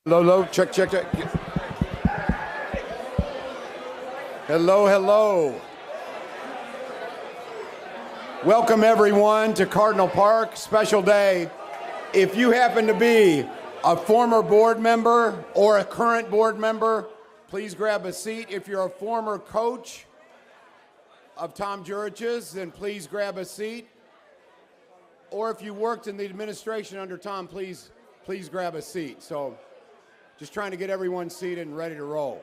Hello, check. Hello. Welcome everyone to Cardinal Park, special day. If you happen to be a former board member or a current board member, please grab a seat. If you're a former coach of Tom Jurich's, then please grab a seat. Or if you worked in the administration under Tom, please grab a seat. So just trying to get everyone seated and ready to roll.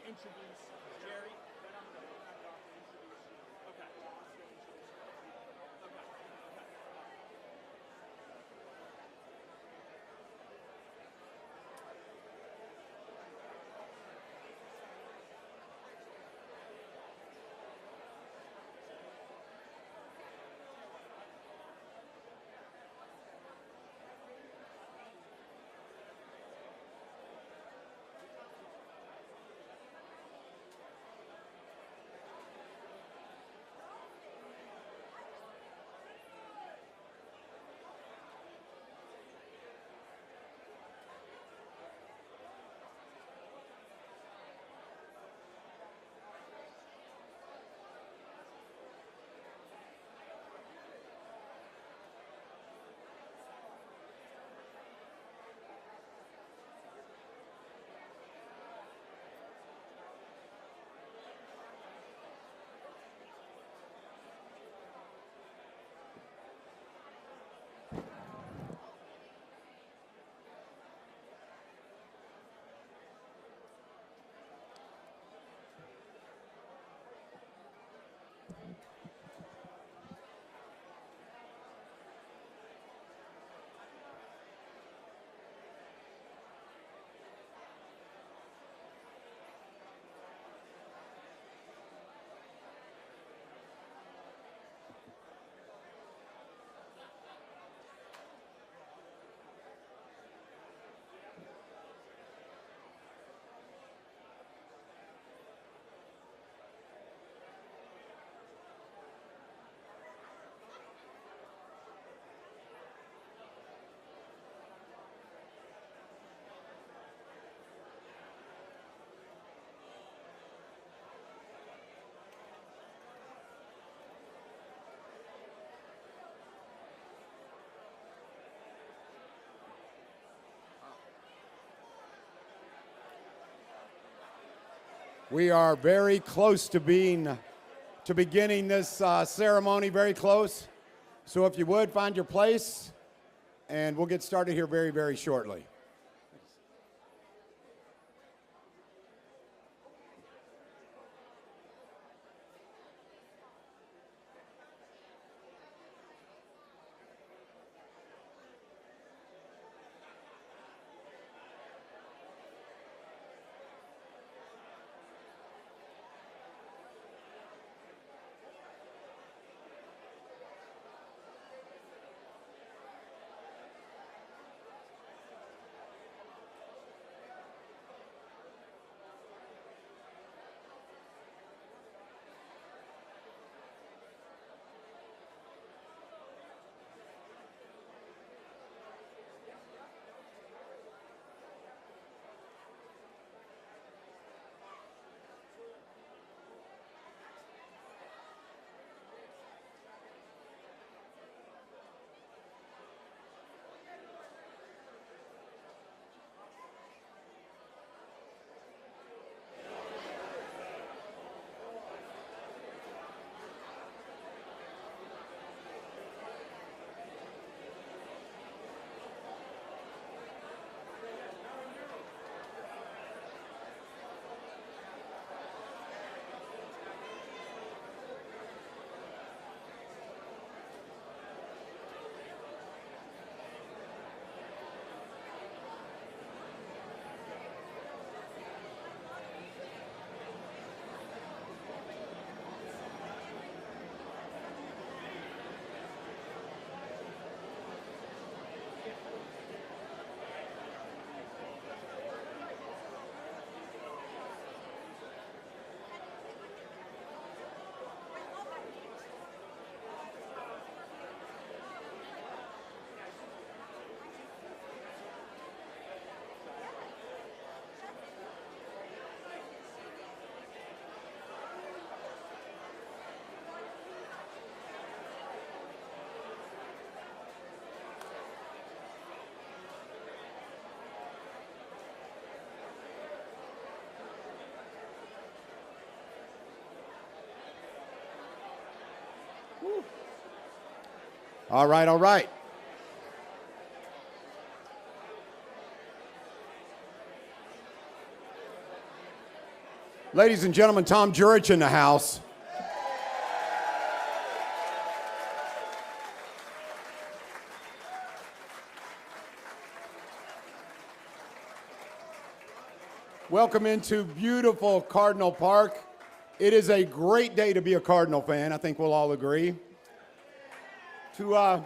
introduce Jerry, then I'm going to introduce you. Okay. We are very close to beginning this ceremony, very close. So if you would, find your place, and we'll get started here very, very shortly. All right, all right. Ladies and gentlemen, Tom Jurich in the house. Welcome into beautiful Cardinal Park. It is a great day to be a Cardinal fan. I think we'll all agree. To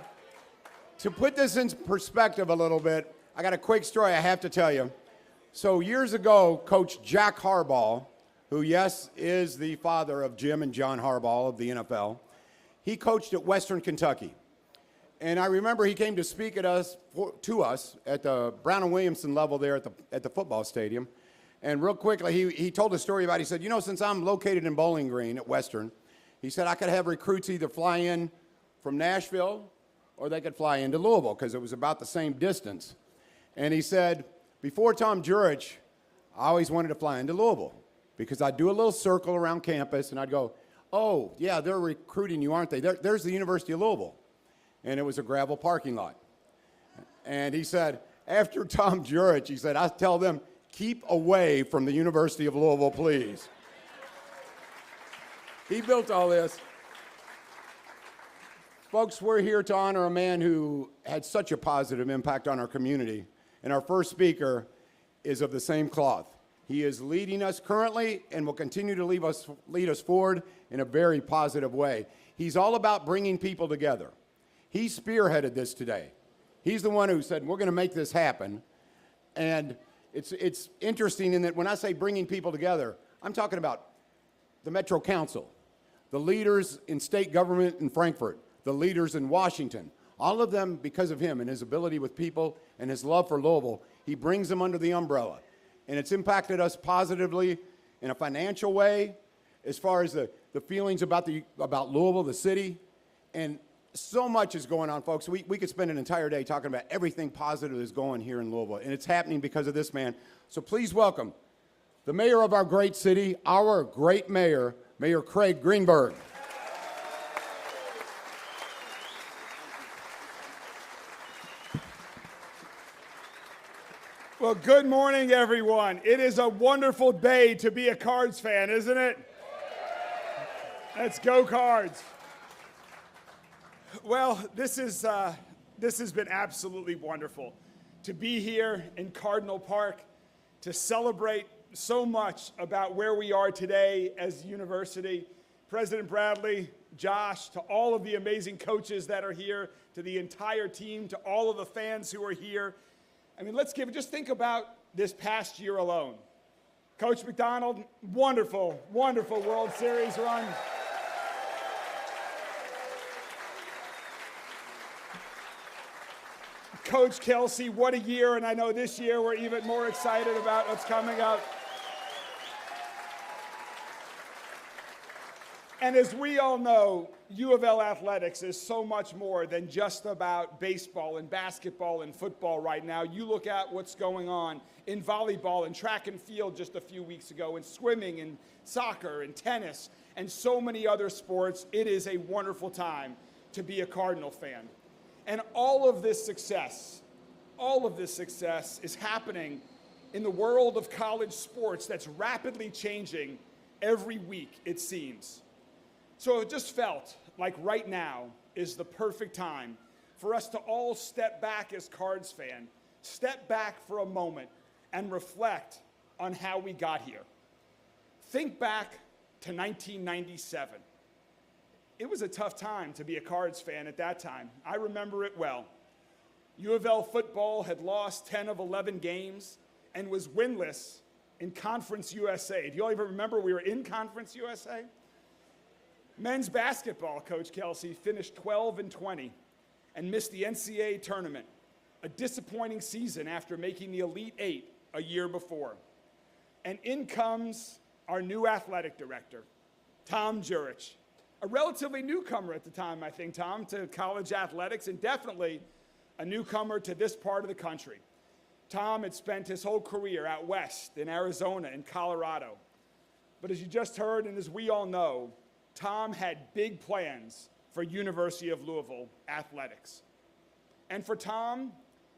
put this in perspective a little bit, I got a quick story I have to tell you. So years ago, Coach Jack Harbaugh, who, yes, is the father of Jim and John Harbaugh of the NFL, he coached at Western Kentucky. And I remember he came to speak to us at the Brown and Williamson level there at the football stadium. And real quickly, he told a story about, he said, you know, since I'm located in Bowling Green at Western, he said I could have recruits either fly in from Nashville or they could fly into Louisville because it was about the same distance. And he said, before Tom Jurich, I always wanted to fly into Louisville because I'd do a little circle around campus and I'd go, oh, yeah, they're recruiting you, aren't they? There's the University of Louisville. And it was a gravel parking lot. And he said, after Tom Jurich, he said, I tell them, keep away from the University of Louisville, please. He built all this. Folks, we're here to honor a man who had such a positive impact on our community. And our first speaker is of the same cloth. He is leading us currently and will continue to lead us forward in a very positive way. He's all about bringing people together. He spearheaded this today. He's the one who said, we're going to make this happen. And it's interesting in that when I say bringing people together, I'm talking about the Metro Council, the leaders in state government in Frankfurt, the leaders in Washington, all of them because of him and his ability with people and his love for Louisville, he brings them under the umbrella. And it's impacted us positively in a financial way, as far as the feelings about Louisville, the city, and so much is going on, folks. We could spend an entire day talking about everything positive that's going here in Louisville, and it's happening because of this man. So please welcome the mayor of our great city, our great mayor, Mayor Craig Greenberg. Well, good morning, everyone. It is a wonderful day to be a Cards fan, isn't it? Let's go, Cards. Well, this has been absolutely wonderful to be here in Cardinal Park, to celebrate so much about where we are today as a university. President Bradley, Josh, to all of the amazing coaches that are here, to the entire team, to all of the fans who are here. I mean, just think about this past year alone. Coach McDonald, wonderful, wonderful World Series run. Coach Kelsey, what a year, and I know this year we're even more excited about what's coming up. And as we all know, UofL athletics is so much more than just about baseball and basketball and football right now. You look at what's going on in volleyball and track and field just a few weeks ago, and swimming and soccer and tennis and so many other sports. It is a wonderful time to be a Cardinal fan. And all of this success is happening in the world of college sports that's rapidly changing every week, it seems. So it just felt like right now is the perfect time for us to all step back as Cards fans, step back for a moment and reflect on how we got here. Think back to 1997. It was a tough time to be a Cards fan at that time. I remember it well. UofL football had lost 10 of 11 games and was winless in Conference USA. Do you all even remember we were in Conference USA? Men's basketball, Coach Kelsey, finished 12-20 and missed the NCAA tournament, a disappointing season after making the Elite Eight a year before. And in comes our new athletic director, Tom Jurich, a relatively newcomer at the time, I think, Tom, to college athletics, and definitely a newcomer to this part of the country. Tom had spent his whole career out west in Arizona and Colorado. But as you just heard, and as we all know, Tom had big plans for University of Louisville athletics. And for Tom,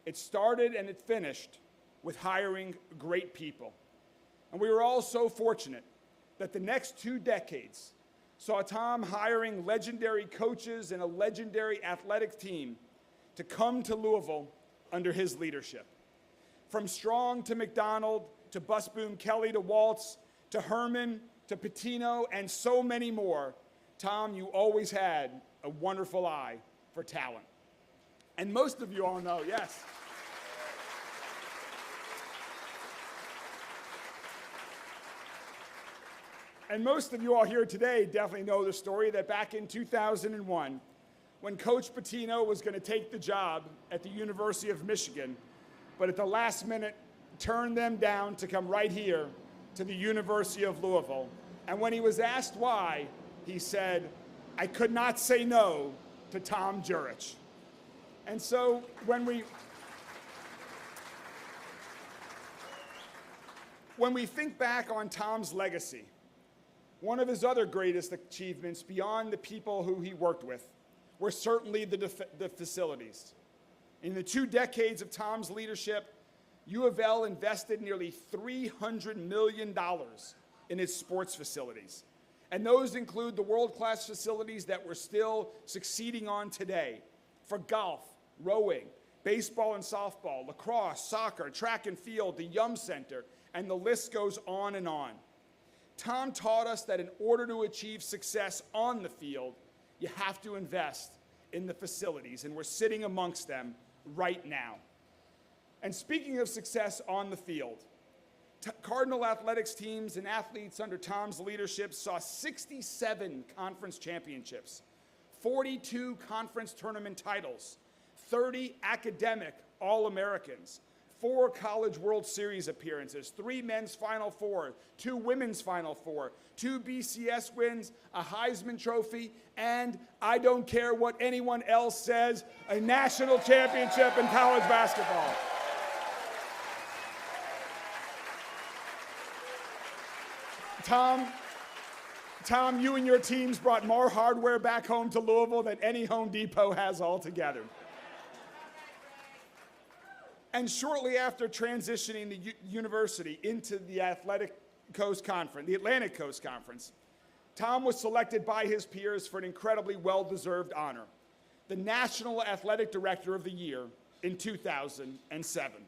it started and it finished with hiring great people. And we were all so fortunate that the next 2 decades saw Tom hiring legendary coaches and a legendary athletic team to come to Louisville under his leadership. From Strong to McDonald to Busboom Kelly to Waltz to Herman to Pitino and so many more, Tom, you always had a wonderful eye for talent. And most of you all know, yes. And most of you all here today definitely know the story that back in 2001, when Coach Pitino was going to take the job at the University of Michigan, but at the last minute turned them down to come right here to the University of Louisville. And when he was asked why, he said, "I could not say no to Tom Jurich." And so when we think back on Tom's legacy, one of his other greatest achievements beyond the people who he worked with were certainly the facilities. In the 2 decades of Tom's leadership, UofL invested nearly $300 million in its sports facilities. And those include the world-class facilities that we're still succeeding on today for golf, rowing, baseball and softball, lacrosse, soccer, track and field, the Yum Center, and the list goes on and on. Tom taught us that in order to achieve success on the field, you have to invest in the facilities, and we're sitting amongst them right now. And speaking of success on the field, Cardinal athletics teams and athletes under Tom's leadership saw 67 conference championships, 42 conference tournament titles, 30 academic All-Americans, 4 College World Series appearances, 3 men's Final Four, 2 women's Final Four, 2 BCS wins, a Heisman Trophy, and I don't care what anyone else says, a national championship in college basketball. Tom, you and your teams brought more hardware back home to Louisville than any Home Depot has altogether. And shortly after transitioning the university into the Atlantic Coast Conference, Tom was selected by his peers for an incredibly well-deserved honor, the National Athletic Director of the Year in 2007.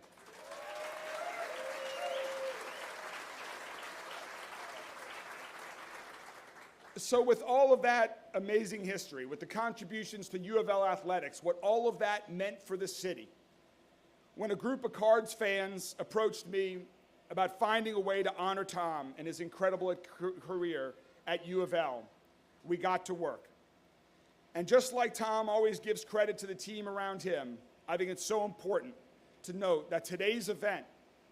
So with all of that amazing history, with the contributions to UofL athletics, what all of that meant for the city, when a group of Cards fans approached me about finding a way to honor Tom and his incredible career at UofL, we got to work. And just like Tom always gives credit to the team around him, I think it's so important to note that today's event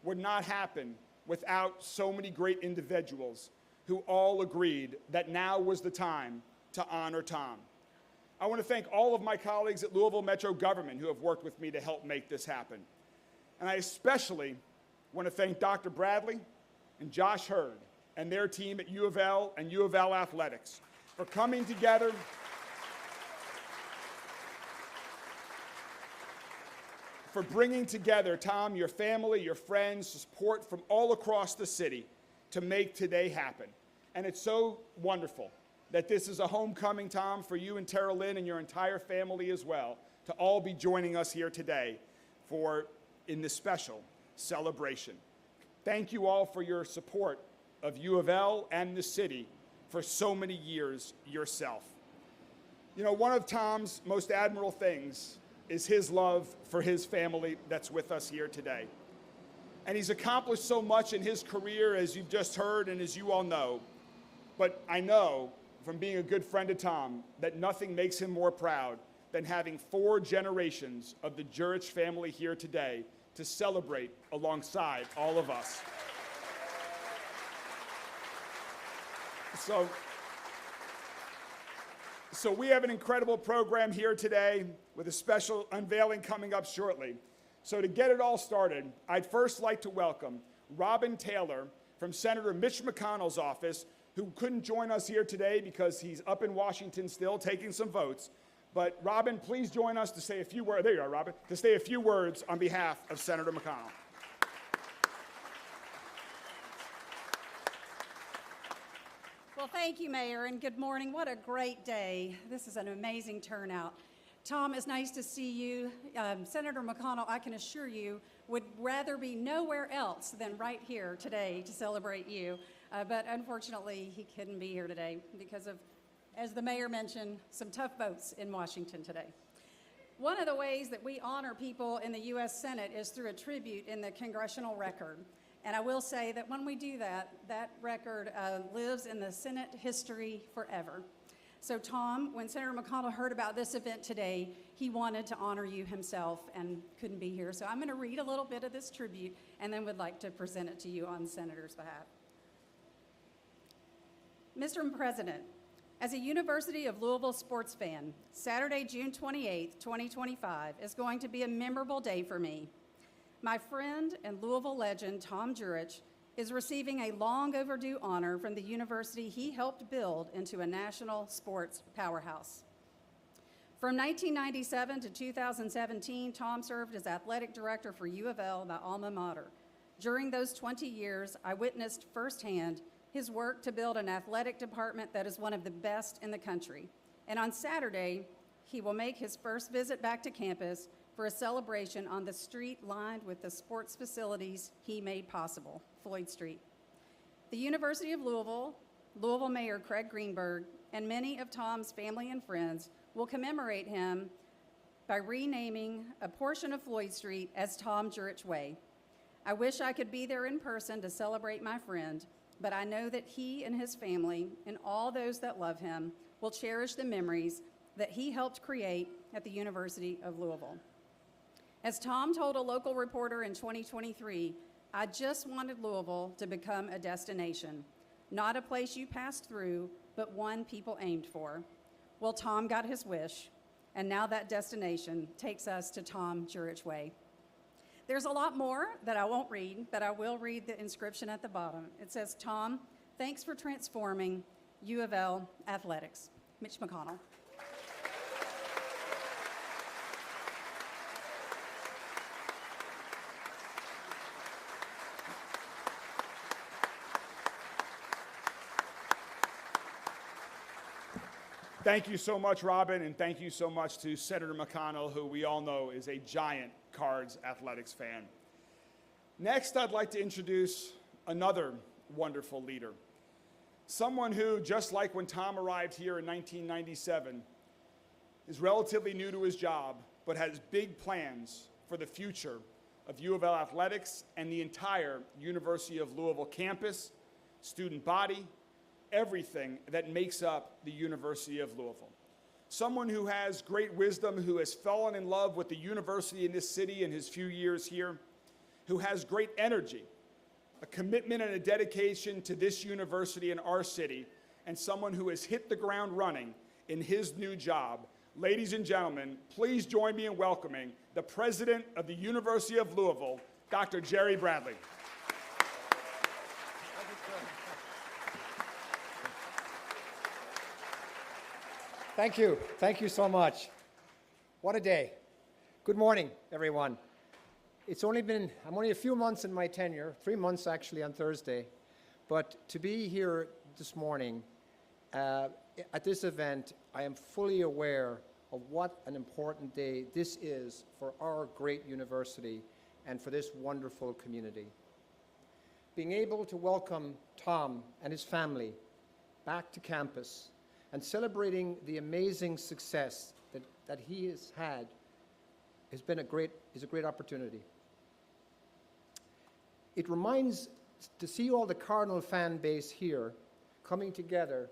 would not happen without so many great individuals who all agreed that now was the time to honor Tom. I want to thank all of my colleagues at Louisville Metro Government who have worked with me to help make this happen. And I especially want to thank Dr. Bradley and Josh Hurd and their team at UofL and UofL Athletics for coming together for bringing together, Tom, your family, your friends, support from all across the city to make today happen. And it's so wonderful that this is a homecoming, Tom, for you and Tara Lynn and your entire family as well, to all be joining us here today in this special celebration. Thank you all for your support of UofL and the city for so many years yourself. You know, one of Tom's most admirable things is his love for his family that's with us here today. And he's accomplished so much in his career, as you've just heard and as you all know. But I know from being a good friend of Tom that nothing makes him more proud than having 4 generations of the Jurich family here today to celebrate alongside all of us. So we have an incredible program here today with a special unveiling coming up shortly. So to get it all started, I'd first like to welcome Robin Taylor from Senator Mitch McConnell's office, who couldn't join us here today because he's up in Washington still taking some votes. But Robin, please join us to say a few words. There you are, Robin. To say a few words on behalf of Senator McConnell. Well, thank you, Mayor, and good morning. What a great day. This is an amazing turnout. Tom, it's nice to see you. Senator McConnell, I can assure you, would rather be nowhere else than right here today to celebrate you. But unfortunately, he couldn't be here today because of, as the mayor mentioned, some tough votes in Washington today. One of the ways that we honor people in the U.S. Senate is through a tribute in the Congressional record. And I will say that when we do that, that record lives in the Senate history forever. So Tom, when Senator McConnell heard about this event today, he wanted to honor you himself and couldn't be here. So I'm going to read a little bit of this tribute and then would like to present it to you on the Senator's behalf. Mr. President, as a University of Louisville sports fan, Saturday, June 28, 2025 is going to be a memorable day for me. My friend and Louisville legend, Tom Jurich, is receiving a long overdue honor from the university he helped build into a national sports powerhouse. From 1997 to 2017, Tom served as athletic director for UofL, my alma mater. During those 20 years, I witnessed firsthand his work to build an athletic department that is one of the best in the country. And on Saturday, he will make his first visit back to campus for a celebration on the street lined with the sports facilities he made possible, Floyd Street. The University of Louisville, Louisville Mayor Craig Greenberg, and many of Tom's family and friends will commemorate him by renaming a portion of Floyd Street as Tom Jurich Way. I wish I could be there in person to celebrate my friend, but I know that he and his family and all those that love him will cherish the memories that he helped create at the University of Louisville. As Tom told a local reporter in 2023, I just wanted Louisville to become a destination, not a place you passed through, but one people aimed for. Well, Tom got his wish, and now that destination takes us to Tom Jurich Way. There's a lot more that I won't read, but I will read the inscription at the bottom. It says, Tom, thanks for transforming UofL athletics. Mitch McConnell. Thank you so much, Robin, and thank you so much to Senator McConnell, who we all know is a giant Cards athletics fan. Next, I'd like to introduce another wonderful leader, someone who, just like when Tom arrived here in 1997, is relatively new to his job, but has big plans for the future of UofL athletics and the entire University of Louisville campus, student body, everything that makes up the University of Louisville. Someone who has great wisdom, who has fallen in love with the university in this city in his few years here, who has great energy, a commitment and a dedication to this university and our city, and someone who has hit the ground running in his new job. Ladies and gentlemen, please join me in welcoming the president of the University of Louisville, Dr. Jerry Bradley. Thank you. Thank you so much. What a day. Good morning, everyone. I'm only a few months in my tenure, 3 months actually on Thursday, but to be here this morning at this event, I am fully aware of what an important day this is for our great university and for this wonderful community. Being able to welcome Tom and his family back to campus and celebrating the amazing success that he has had is a great opportunity. It reminds, to see all the Cardinal fan base here coming together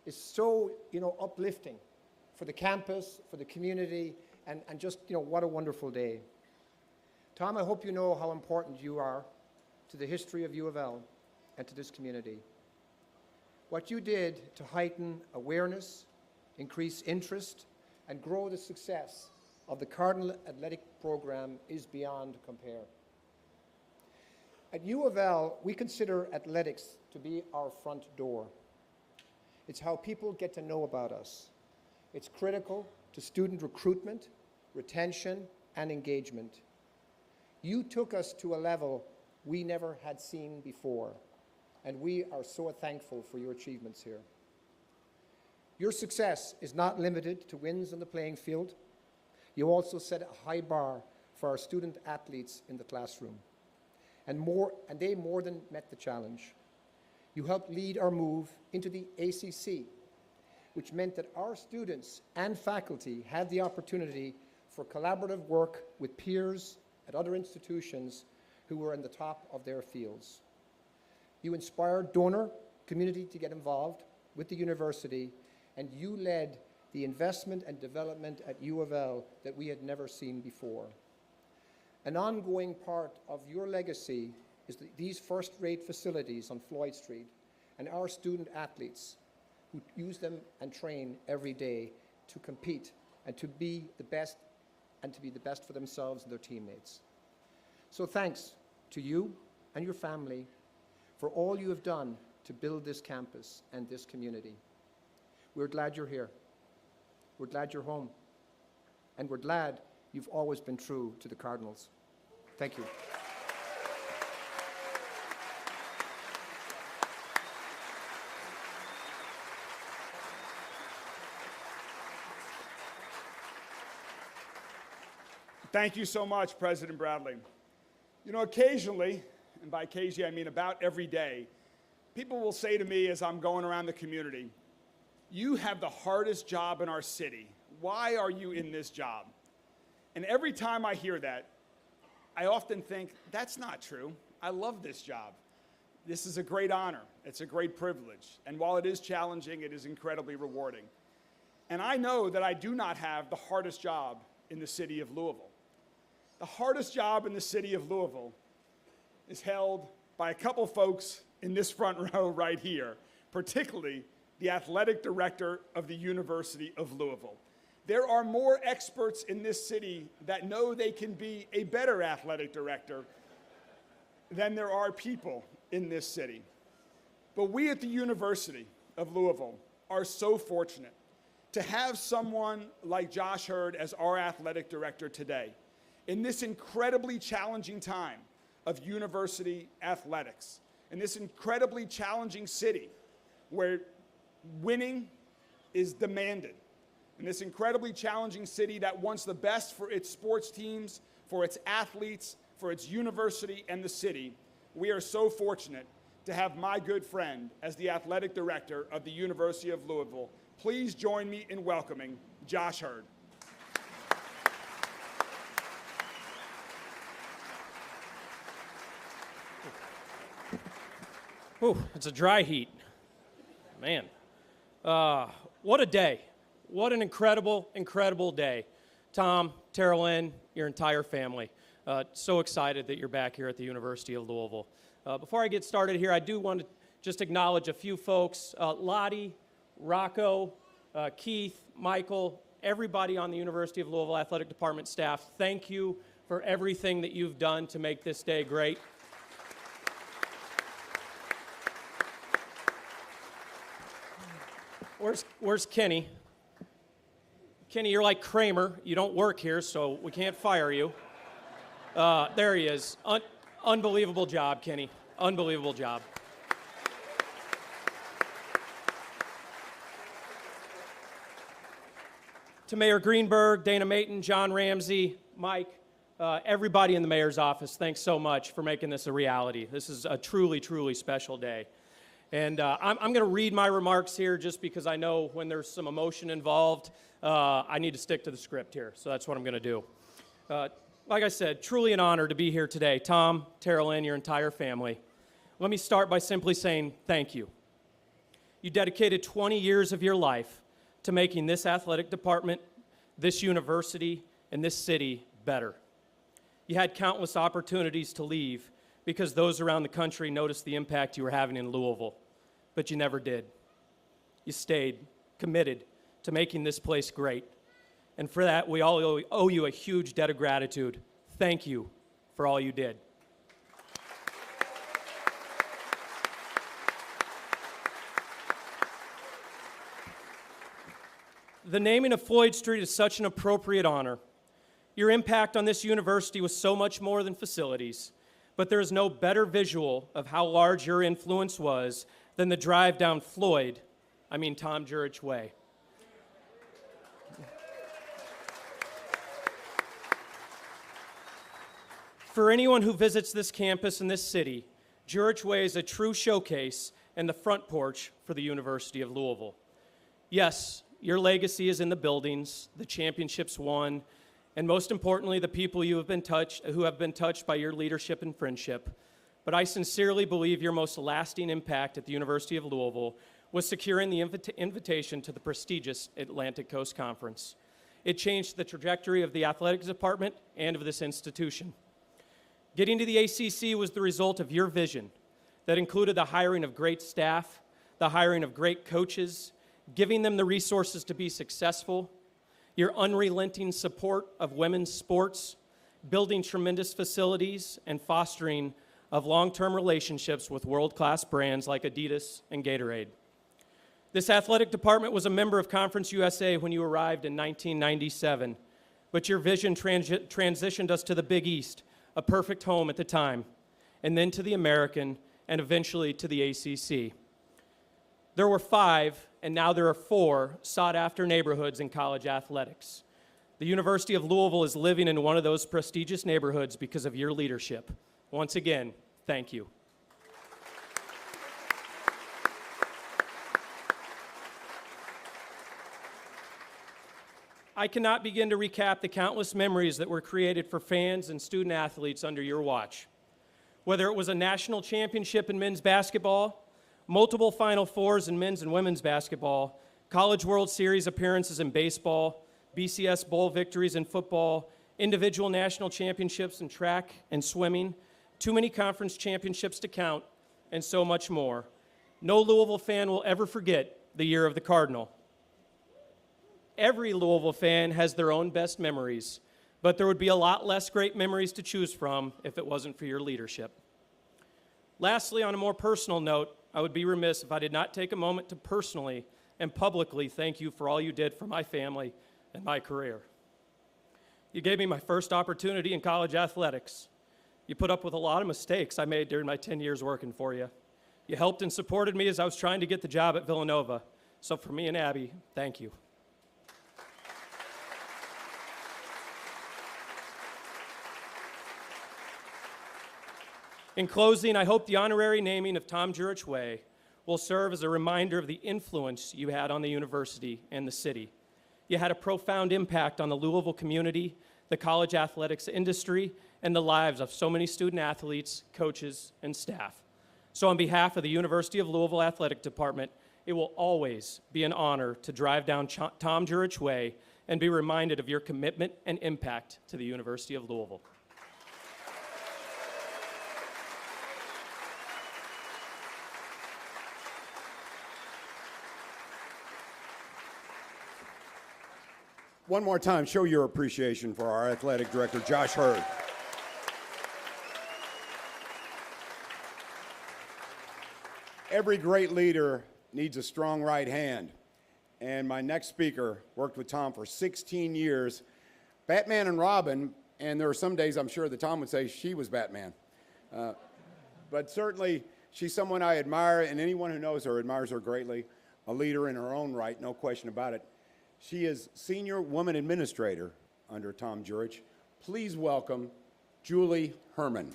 is so, uplifting for the campus, for the community, and just, what a wonderful day. Tom, I hope you know how important you are to the history of UofL and to this community. What you did to heighten awareness, increase interest, and grow the success of the Cardinal Athletic Program is beyond compare. At UofL, we consider athletics to be our front door. It's how people get to know about us. It's critical to student recruitment, retention, and engagement. You took us to a level we never had seen before, and we are so thankful for your achievements here. Your success is not limited to wins on the playing field. You also set a high bar for our student athletes in the classroom. And they more than met the challenge. You helped lead our move into the ACC, which meant that our students and faculty had the opportunity for collaborative work with peers at other institutions who were in the top of their fields. You inspired donor community to get involved with the university, and you led the investment and development at UofL that we had never seen before. An ongoing part of your legacy is these first-rate facilities on Floyd Street and our student athletes who use them and train every day to compete and to be the best for themselves and their teammates. So thanks to you and your family for all you have done to build this campus and this community. We're glad you're here. We're glad you're home. And we're glad you've always been true to the Cardinals. Thank you. Thank you so much, President Bradley. You know, occasionally, and by occasionally I mean about every day, people will say to me as I'm going around the community, "You have the hardest job in our city. Why are you in this job?" And every time I hear that, I often think, that's not true. I love this job. This is a great honor. It's a great privilege. And while it is challenging, it is incredibly rewarding. And I know that I do not have the hardest job in the city of Louisville. The hardest job in the city of Louisville is held by a couple folks in this front row right here, particularly the athletic director of the University of Louisville. There are more experts in this city that know they can be a better athletic director than there are people in this city. But we at the University of Louisville are so fortunate to have someone like Josh Hurd as our athletic director today in this incredibly challenging time of university athletics, in this incredibly challenging city where winning is demanded, in this incredibly challenging city that wants the best for its sports teams, for its athletes, for its university and the city. We are so fortunate to have my good friend as the athletic director of the University of Louisville. Please join me in welcoming Josh Hurd. Ooh, it's a dry heat. Man, what a day. What an incredible, incredible day. Tom, Tara Lynn, your entire family. So excited that you're back here at the University of Louisville. Before I get started here, I do want to just acknowledge a few folks. Lottie, Rocco, Keith, Michael, everybody on the University of Louisville Athletic Department staff, thank you for everything that you've done to make this day great. Where's Kenny? Kenny, you're like Kramer. You don't work here, so we can't fire you. There he is. Unbelievable job, Kenny. Unbelievable job. To Mayor Greenberg, Dana Mayton, John Ramsey, Mike, everybody in the mayor's office, thanks so much for making this a reality. This is a truly, truly special day. And I'm going to read my remarks here just because I know when there's some emotion involved, I need to stick to the script here. So that's what I'm going to do. Like I said, truly an honor to be here today. Tom, Tara Lynn, your entire family. Let me start by simply saying thank you. You dedicated 20 years of your life to making this athletic department, this university, and this city better. You had countless opportunities to leave because those around the country noticed the impact you were having in Louisville, but you never did. You stayed committed to making this place great. And for that, we all owe you a huge debt of gratitude. Thank you for all you did. The naming of Floyd Street is such an appropriate honor. Your impact on this university was so much more than facilities, but there is no better visual of how large your influence was than the drive down Tom Jurich Way. For anyone who visits this campus in this city, Jurich Way is a true showcase and the front porch for the University of Louisville. Yes, your legacy is in the buildings, the championships won, and most importantly, the people who have been touched by your leadership and friendship. But I sincerely believe your most lasting impact at the University of Louisville was securing the invitation to the prestigious Atlantic Coast Conference. It changed the trajectory of the athletics department and of this institution. Getting to the ACC was the result of your vision that included the hiring of great staff, the hiring of great coaches, giving them the resources to be successful, your unrelenting support of women's sports, building tremendous facilities, and fostering of long-term relationships with world-class brands like Adidas and Gatorade. This athletic department was a member of Conference USA when you arrived in 1997, but your vision transitioned us to the Big East, a perfect home at the time, and then to the American, and eventually to the ACC. There were 5, and now there are 4 sought-after neighborhoods in college athletics. The University of Louisville is living in one of those prestigious neighborhoods because of your leadership. Once again, thank you. I cannot begin to recap the countless memories that were created for fans and student athletes under your watch. Whether it was a national championship in men's basketball, multiple Final Fours in men's and women's basketball, College World Series appearances in baseball, BCS Bowl victories in football, individual national championships in track and swimming, too many conference championships to count, and so much more. No Louisville fan will ever forget the year of the Cardinal. Every Louisville fan has their own best memories, but there would be a lot less great memories to choose from if it wasn't for your leadership. Lastly, on a more personal note, I would be remiss if I did not take a moment to personally and publicly thank you for all you did for my family and my career. You gave me my first opportunity in college athletics. You put up with a lot of mistakes I made during my 10 years working for you. You helped and supported me as I was trying to get the job at Villanova. So for me and Abby, thank you. In closing, I hope the honorary naming of Tom Jurich Way will serve as a reminder of the influence you had on the university and the city. You had a profound impact on the Louisville community, the college athletics industry, and the lives of so many student athletes, coaches, and staff. So on behalf of the University of Louisville Athletic Department, it will always be an honor to drive down Tom Jurich Way and be reminded of your commitment and impact to the University of Louisville. One more time, show your appreciation for our athletic director, Josh Hurd. Every great leader needs a strong right hand. And my next speaker worked with Tom for 16 years. Batman and Robin, and there are some days I'm sure that Tom would say she was Batman. But certainly, she's someone I admire, and anyone who knows her admires her greatly. A leader in her own right, no question about it. She is Senior Woman Administrator under Tom Jurich. Please welcome Julie Herman.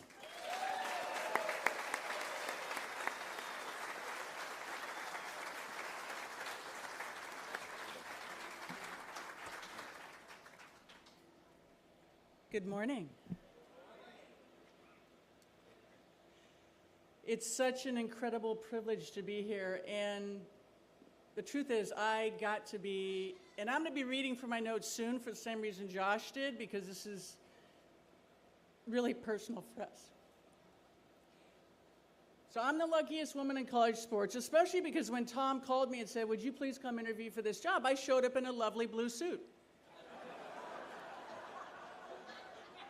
Good morning. It's such an incredible privilege to be here, and the truth is I got to be, and I'm going to be reading from my notes soon for the same reason Josh did, because this is really personal for us. So I'm the luckiest woman in college sports, especially because when Tom called me and said, would you please come interview for this job, I showed up in a lovely blue suit.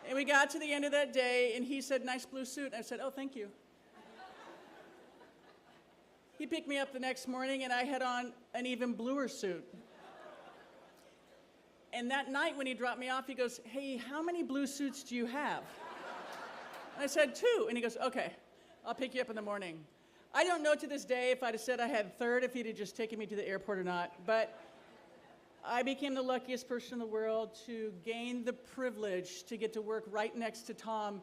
And we got to the end of that day, and he said, nice blue suit. And I said, oh, thank you. He picked me up the next morning, and I had on an even bluer suit. And that night when he dropped me off, he goes, hey, how many blue suits do you have? And I said, 2. And he goes, okay, I'll pick you up in the morning. I don't know to this day if I'd have said I had 3rd, if he'd have just taken me to the airport or not. But I became the luckiest person in the world to gain the privilege to get to work right next to Tom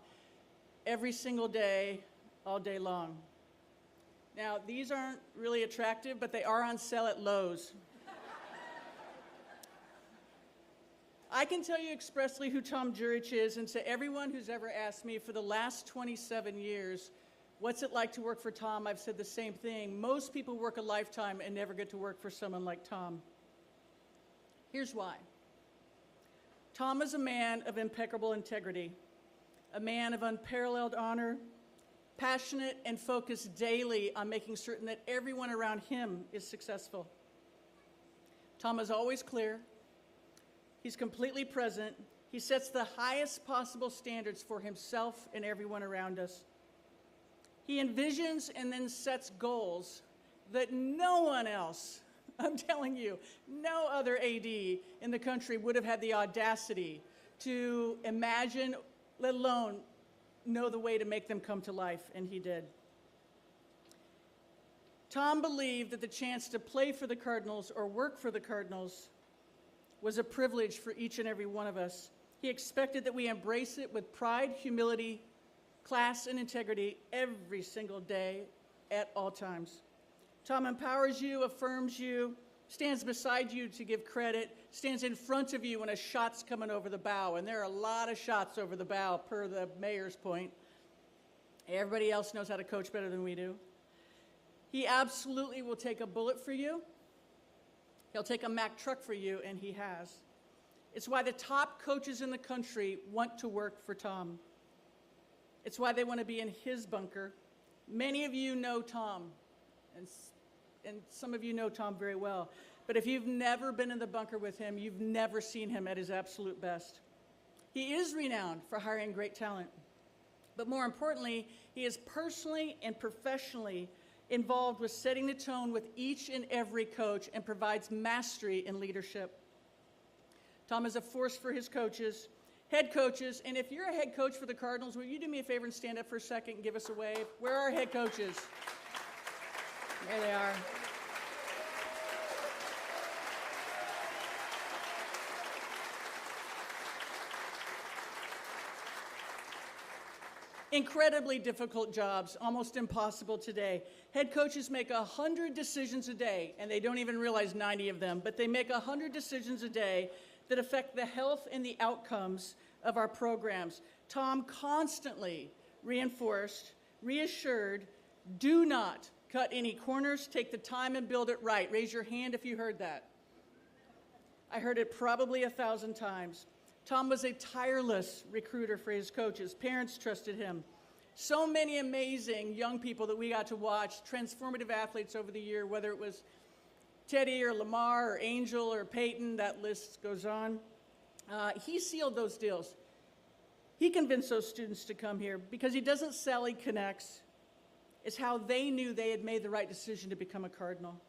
every single day, all day long. Now, these aren't really attractive, but they are on sale at Lowe's. I can tell you expressly who Tom Jurich is, and to everyone who's ever asked me for the last 27 years, what's it like to work for Tom, I've said the same thing. Most people work a lifetime and never get to work for someone like Tom. Here's why. Tom is a man of impeccable integrity, a man of unparalleled honor, passionate and focused daily on making certain that everyone around him is successful. Tom is always clear. He's completely present. He sets the highest possible standards for himself and everyone around us. He envisions and then sets goals that no one else, I'm telling you, no other AD in the country would have had the audacity to imagine, let alone know the way to make them come to life, and he did. Tom believed that the chance to play for the Cardinals or work for the Cardinals was a privilege for each and every one of us. He expected that we embrace it with pride, humility, class, and integrity every single day at all times. Tom empowers you, affirms you, stands beside you to give credit, stands in front of you when a shot's coming over the bow, and there are a lot of shots over the bow per the mayor's point. Everybody else knows how to coach better than we do. He absolutely will take a bullet for you. He'll take a Mack truck for you, and he has. It's why the top coaches in the country want to work for Tom. It's why they want to be in his bunker. Many of you know Tom, and some of you know Tom very well. But if you've never been in the bunker with him, you've never seen him at his absolute best. He is renowned for hiring great talent. But more importantly, he is personally and professionally involved with setting the tone with each and every coach and provides mastery in leadership. Tom is a force for his coaches, head coaches, and if you're a head coach for the Cardinals, will you do me a favor and stand up for a second and give us a wave? Where are our head coaches? There they are. Incredibly difficult jobs, almost impossible today. Head coaches make 100 decisions a day, and they don't even realize 90 of them, but they make 100 decisions a day that affect the health and the outcomes of our programs. Tom constantly reinforced, reassured, do not cut any corners, take the time and build it right. Raise your hand if you heard that. I heard it probably 1,000 times. Tom was a tireless recruiter for his coaches. Parents trusted him. So many amazing young people that we got to watch, transformative athletes over the year, whether it was Teddy or Lamar or Angel or Peyton, that list goes on. He sealed those deals. He convinced those students to come here because he doesn't sell, he connects. It's how they knew they had made the right decision to become a Cardinal.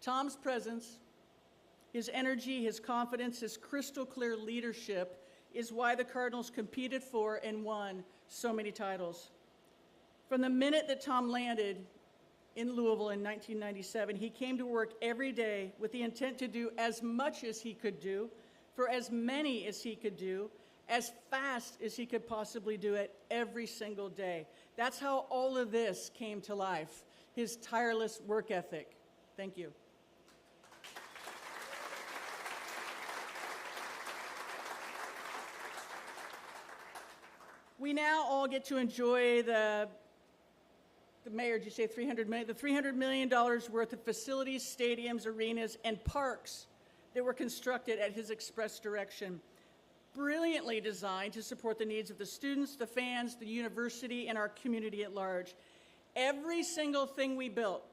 Tom's presence, his energy, his confidence, his crystal clear leadership is why the Cardinals competed for and won so many titles. From the minute that Tom landed in Louisville in 1997, he came to work every day with the intent to do as much as he could do, for as many as he could do, as fast as he could possibly do it every single day. That's how all of this came to life, his tireless work ethic. Thank you. We now all get to enjoy the mayor, did you say $300 million? The $300 million worth of facilities, stadiums, arenas, and parks that were constructed at his express direction. Brilliantly designed to support the needs of the students, the fans, the university, and our community at large. Every single thing we built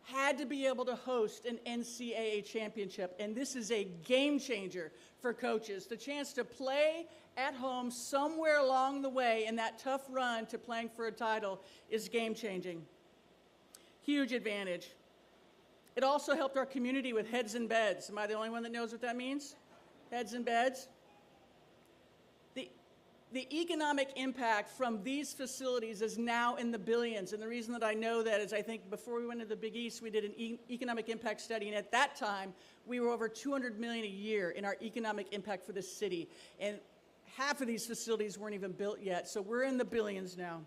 had to be able to host an NCAA championship, and this is a game changer for coaches. The chance to play at home somewhere along the way in that tough run to playing for a title is game changing. Huge advantage. It also helped our community with heads and beds. Am I the only one that knows what that means? Heads and beds? The economic impact from these facilities is now in the billions, and the reason that I know that is I think before we went to the Big East, we did an economic impact study, and at that time, we were over $200 million a year in our economic impact for the city. And half of these facilities weren't even built yet, so we're in the billions now.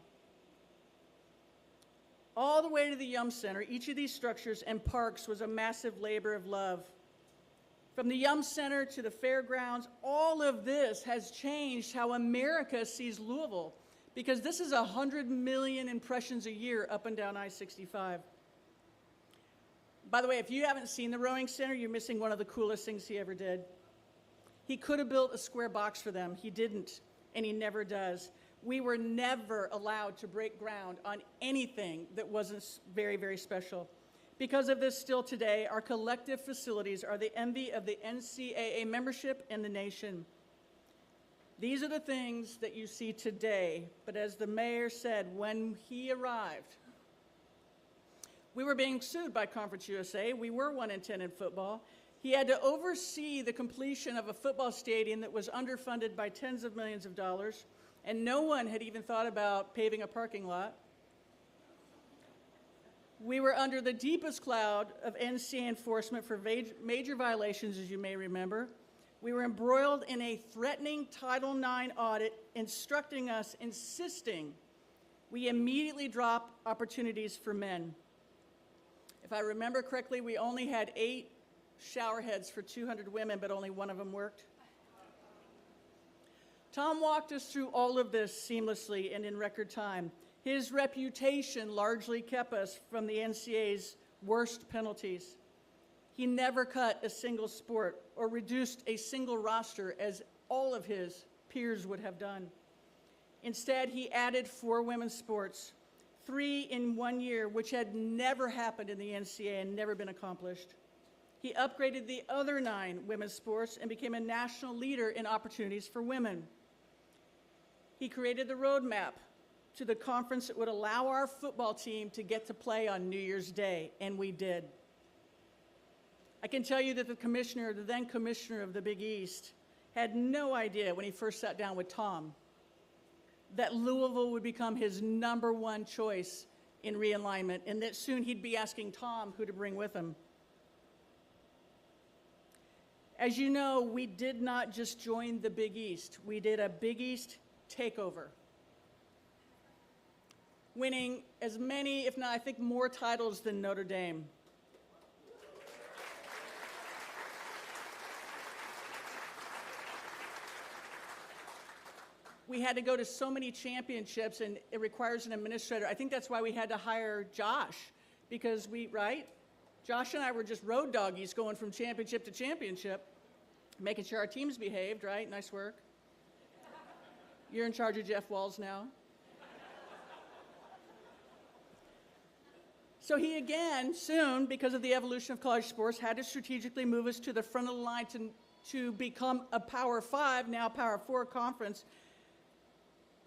All the way to the Yum Center, each of these structures and parks was a massive labor of love. From the Yum Center to the fairgrounds, all of this has changed how America sees Louisville, because this is 100 million impressions a year up and down I-65. By the way, if you haven't seen the rowing center, you're missing one of the coolest things he ever did. He could have built a square box for them. He didn't, and he never does. We were never allowed to break ground on anything that wasn't very, very special. Because of this, still today, our collective facilities are the envy of the NCAA membership and the nation. These are the things that you see today, but as the mayor said when he arrived, we were being sued by Conference USA. We were 1-10 in football. He had to oversee the completion of a football stadium that was underfunded by tens of millions of dollars, and no one had even thought about paving a parking lot. We were under the deepest cloud of NCAA enforcement for major violations, as you may remember. We were embroiled in a threatening Title IX audit, insisting we immediately drop opportunities for men. If I remember correctly, we only had 8 shower heads for 200 women, but only one of them worked. Tom walked us through all of this seamlessly and in record time. His reputation largely kept us from the NCAA's worst penalties. He never cut a single sport or reduced a single roster as all of his peers would have done. Instead, he added 4 women's sports, 3 in 1 year, which had never happened in the NCAA and never been accomplished. He upgraded the other 9 women's sports and became a national leader in opportunities for women. He created the roadmap to the conference that would allow our football team to get to play on New Year's Day, and we did. I can tell you that the then commissioner of the Big East, had no idea when he first sat down with Tom that Louisville would become his #1 choice in realignment, and that soon he'd be asking Tom who to bring with him. As you know, we did not just join the Big East. We did a Big East takeover, winning as many, if not, I think, more titles than Notre Dame. We had to go to so many championships, and it requires an administrator. I think that's why we had to hire Josh, because Josh and I were just road doggies going from championship to championship, making sure our teams behaved, right? Nice work. You're in charge of Jeff Walls now. So he again, soon, because of the evolution of college sports, had to strategically move us to the front of the line to become a Power 5, now Power 4 conference.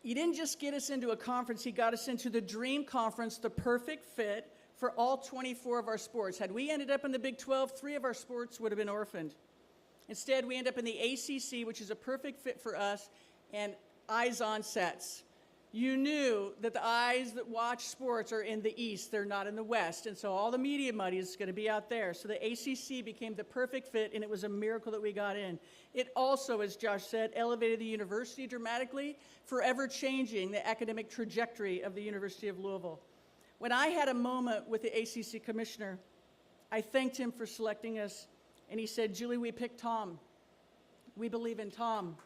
He didn't just get us into a conference, he got us into the dream conference, the perfect fit for all 24 of our sports. Had we ended up in the Big 12, 3 of our sports would have been orphaned. Instead, we end up in the ACC, which is a perfect fit for us, and eyes on sets. You knew that the eyes that watch sports are in the East, they're not in the West, and so all the media money is going to be out there. So the ACC became the perfect fit, and it was a miracle that we got in. It also, as Josh said, elevated the university dramatically, forever changing the academic trajectory of the University of Louisville. When I had a moment with the ACC commissioner, I thanked him for selecting us, and he said, "Julie, we picked Tom. We believe in Tom."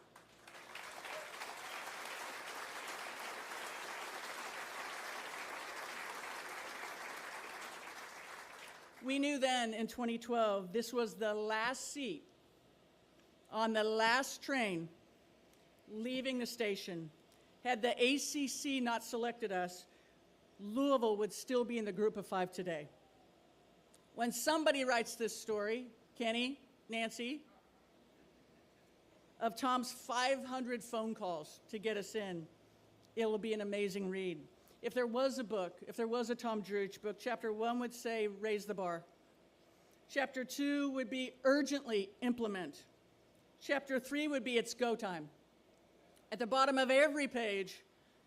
We knew then in 2012 this was the last seat on the last train leaving the station. Had the ACC not selected us, Louisville would still be in the group of 5 today. When somebody writes this story, Kenny, Nancy, of Tom's 500 phone calls to get us in, it will be an amazing read. If there was a book, if there was a Tom Jurich book, chapter 1 would say, raise the bar. Chapter 2 would be urgently implement. Chapter 3 would be it's go time. At the bottom of every page,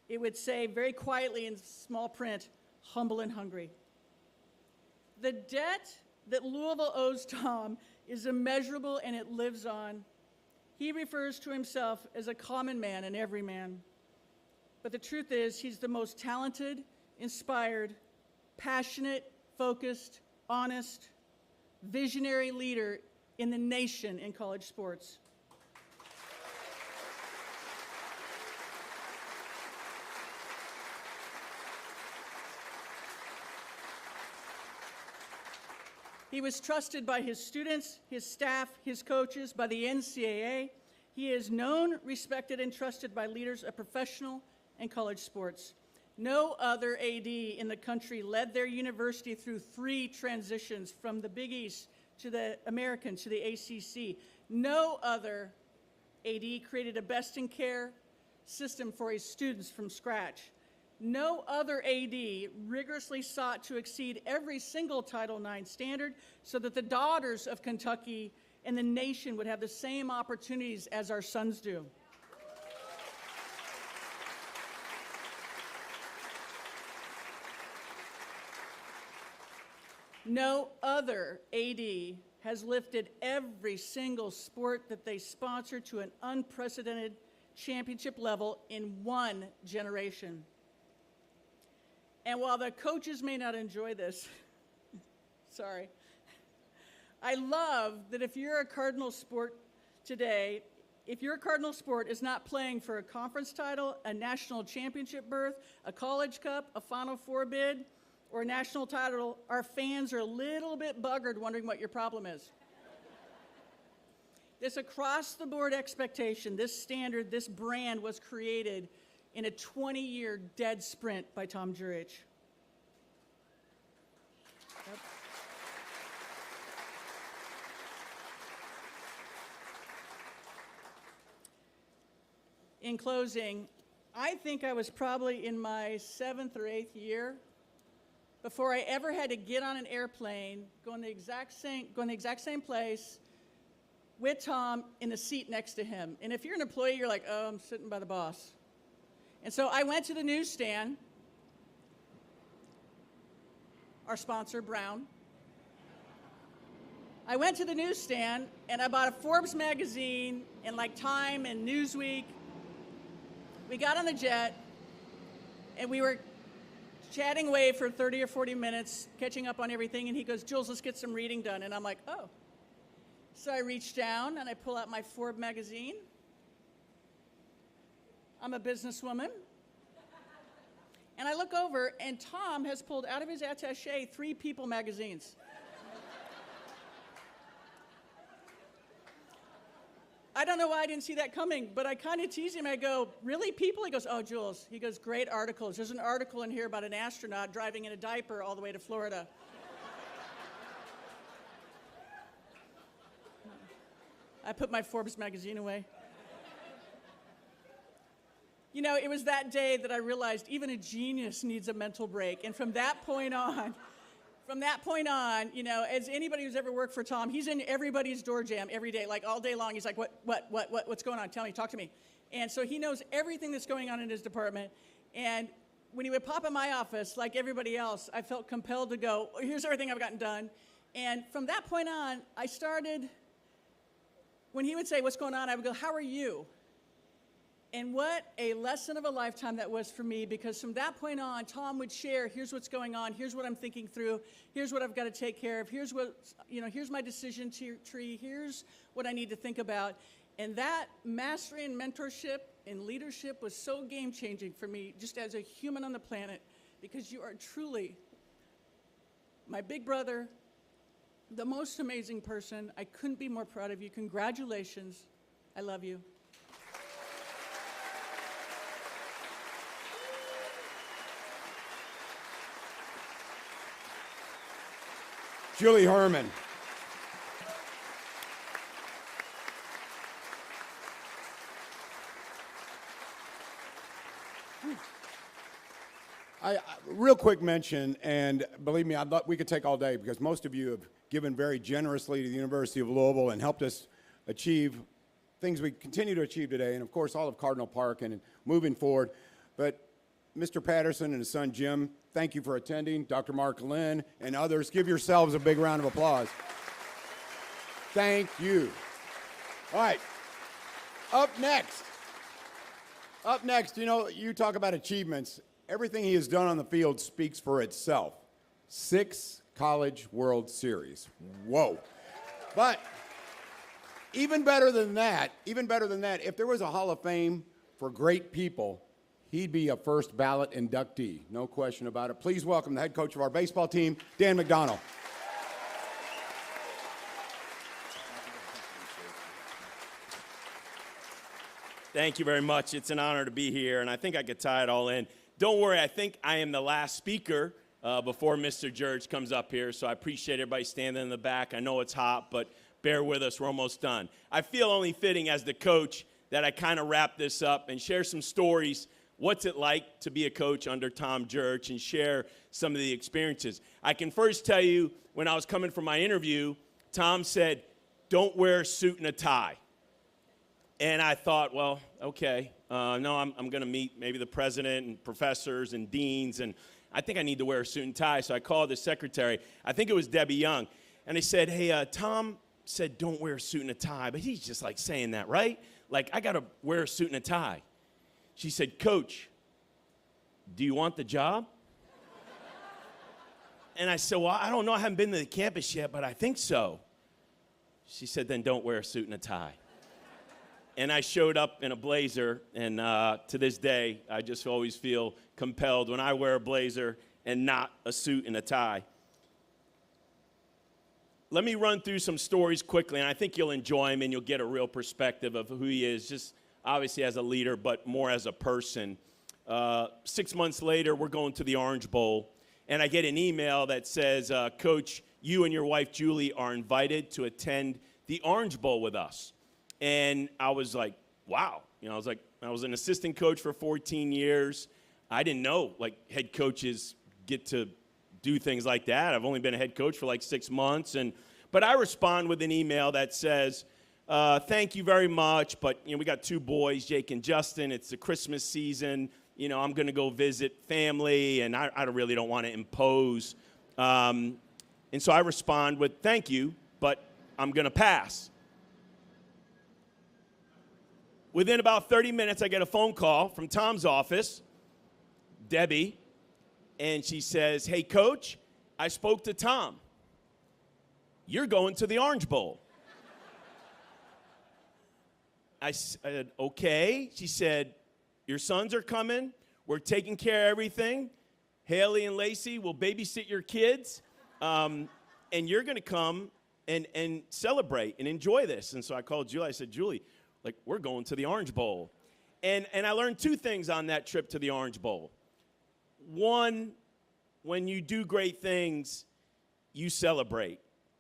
it would say very quietly in small print, humble and hungry. The debt that Louisville owes Tom is immeasurable, and it lives on. He refers to himself as a common man and everyman. But the truth is, he's the most talented, inspired, passionate, focused, honest, visionary leader in the nation in college sports. He was trusted by his students, his staff, his coaches, by the NCAA. He is known, respected, and trusted by leaders of professional and college sports. No other AD in the country led their university through 3 transitions from the Big East to the American to the ACC. No other AD created a best-in-care system for his students from scratch. No other AD rigorously sought to exceed every single Title IX standard so that the daughters of Kentucky and the nation would have the same opportunities as our sons do. No other AD has lifted every single sport that they sponsor to an unprecedented championship level in one generation. And while the coaches may not enjoy this, sorry, I love that if you're a Cardinal sport today, if your Cardinal sport is not playing for a conference title, a national championship berth, a college cup, a Final Four bid, or a national title, our fans are a little bit buggered wondering what your problem is. This across-the-board expectation, this standard, this brand was created in a 20-year dead sprint by Tom Jurich. Yep. In closing, I think I was probably in my 7th or 8th year before I ever had to get on an airplane, go in the exact same place with Tom in the seat next to him. And if you're an employee, you're like, oh, I'm sitting by the boss. And so I went to the newsstand, our sponsor, Brown. I went to the newsstand and I bought a Forbes magazine and like Time and Newsweek. We got on the jet and we were chatting away for 30 or 40 minutes, catching up on everything. And he goes, Jules, let's get some reading done. And I'm like, oh. So I reach down and I pull out my Forbes magazine. I'm a businesswoman. And I look over, and Tom has pulled out of his attaché 3 People magazines. I don't know why I didn't see that coming, but I kind of tease him. I go, really, People? He goes, oh, Jules. He goes, great articles. There's an article in here about an astronaut driving in a diaper all the way to Florida. I put my Forbes magazine away. You know, it was that day that I realized even a genius needs a mental break. And from that point on, you know, as anybody who's ever worked for Tom, he's in everybody's door jam every day, like all day long. He's like, what's going on? Tell me, talk to me. And so he knows everything that's going on in his department. And when he would pop in my office, like everybody else, I felt compelled to go, here's everything I've gotten done. And from that point on, I started, when he would say, what's going on? I would go, how are you? And what a lesson of a lifetime that was for me, because from that point on, Tom would share, here's what's going on, here's what I'm thinking through, here's what I've got to take care of, here's what, you know, here's my decision tree, here's what I need to think about. And that mastery and mentorship and leadership was so game-changing for me, just as a human on the planet, because you are truly my big brother, the most amazing person. I couldn't be more proud of you. Congratulations. I love you. Julie Herman. Real quick mention, and believe me, we could take all day because most of you have given very generously to the University of Louisville and helped us achieve things we continue to achieve today, and of course all of Cardinal Park and moving forward. But Mr. Patterson and his son Jim, thank you for attending. Dr. Mark Lynn and others, give yourselves a big round of applause. Thank you. All right. Up next, you know, you talk about achievements. Everything he has done on the field speaks for itself. 6 College World Series. Whoa. But even better than that, if there was a Hall of Fame for great people, he'd be a first ballot inductee. No question about it. Please welcome the head coach of our baseball team, Dan McDonnell. Thank you very much. It's an honor to be here, and I think I could tie it all in. Don't worry, I think I am the last speaker before Mr. Jurich comes up here, so I appreciate everybody standing in the back. I know it's hot, but bear with us. We're almost done. I feel only fitting as the coach that I kind of wrap this up and share some stories. What's it like to be a coach under Tom Jurich, and share some of the experiences. I can first tell you, when I was coming for my interview, Tom said, don't wear a suit and a tie. And I thought, well, okay, no, I'm going to meet maybe the president and professors and deans, and I think I need to wear a suit and tie. So I called the secretary. I think it was Debbie Young. And I said, hey, Tom said don't wear a suit and a tie, but he's just like saying that, right? Like, I got to wear a suit and a tie. She said, Coach, do you want the job? And I said, well, I don't know. I haven't been to the campus yet, but I think so. She said, then don't wear a suit and a tie. And I showed up in a blazer, and to this day, I just always feel compelled when I wear a blazer and not a suit and a tie. Let me run through some stories quickly, and I think you'll enjoy them and you'll get a real perspective of who he is, just obviously as a leader, but more as a person. 6 months later, we're going to the Orange Bowl, and I get an email that says, Coach, you and your wife, Julie, are invited to attend the Orange Bowl with us. And I was like, wow. You know, I was an assistant coach for 14 years. I didn't know, like, head coaches get to do things like that. I've only been a head coach for like 6 months. But I respond with an email that says, thank you very much, but, you know, we got 2 boys, Jake and Justin. It's the Christmas season. You know, I'm going to go visit family, and I really don't want to impose. And so I respond with, thank you, but I'm going to pass. Within about 30 minutes, I get a phone call from Tom's office, Debbie, and she says, hey, Coach, I spoke to Tom. You're going to the Orange Bowl. I said, okay. She said, your sons are coming. We're taking care of everything. Haley and Lacey will babysit your kids, and you're going to come and celebrate and enjoy this. And so I called Julie. I said, Julie, like, we're going to the Orange Bowl. And I learned 2 things on that trip to the Orange Bowl. One, when you do great things, you celebrate.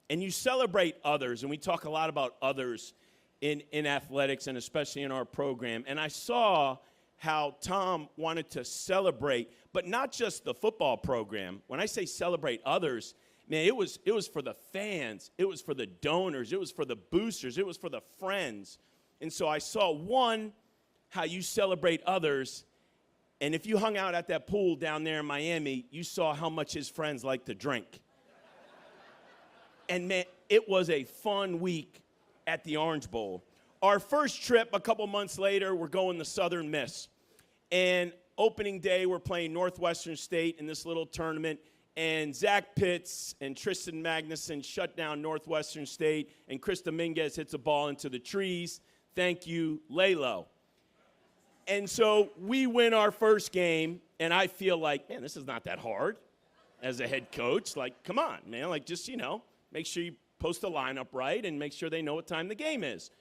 And you celebrate others. And we talk a lot about others in athletics, and especially in our program. And I saw how Tom wanted to celebrate, but not just the football program. When I say celebrate others, man, it was for the fans. It was for the donors. It was for the boosters. It was for the friends. And so I saw, one, how you celebrate others. And if you hung out at that pool down there in Miami, you saw how much his friends like to drink. And man, it was a fun week at the Orange Bowl. Our first trip, a couple months later, we're going to Southern Miss. And opening day, we're playing Northwestern State in this little tournament. And Zach Pitts and Tristan Magnuson shut down Northwestern State. And Chris Dominguez hits a ball into the trees. Thank you, Lalo. And so we win our first game, and I feel like, man, this is not that hard as a head coach. Like, come on, man. Like, just, you know, make sure you post the lineup right and make sure they know what time the game is.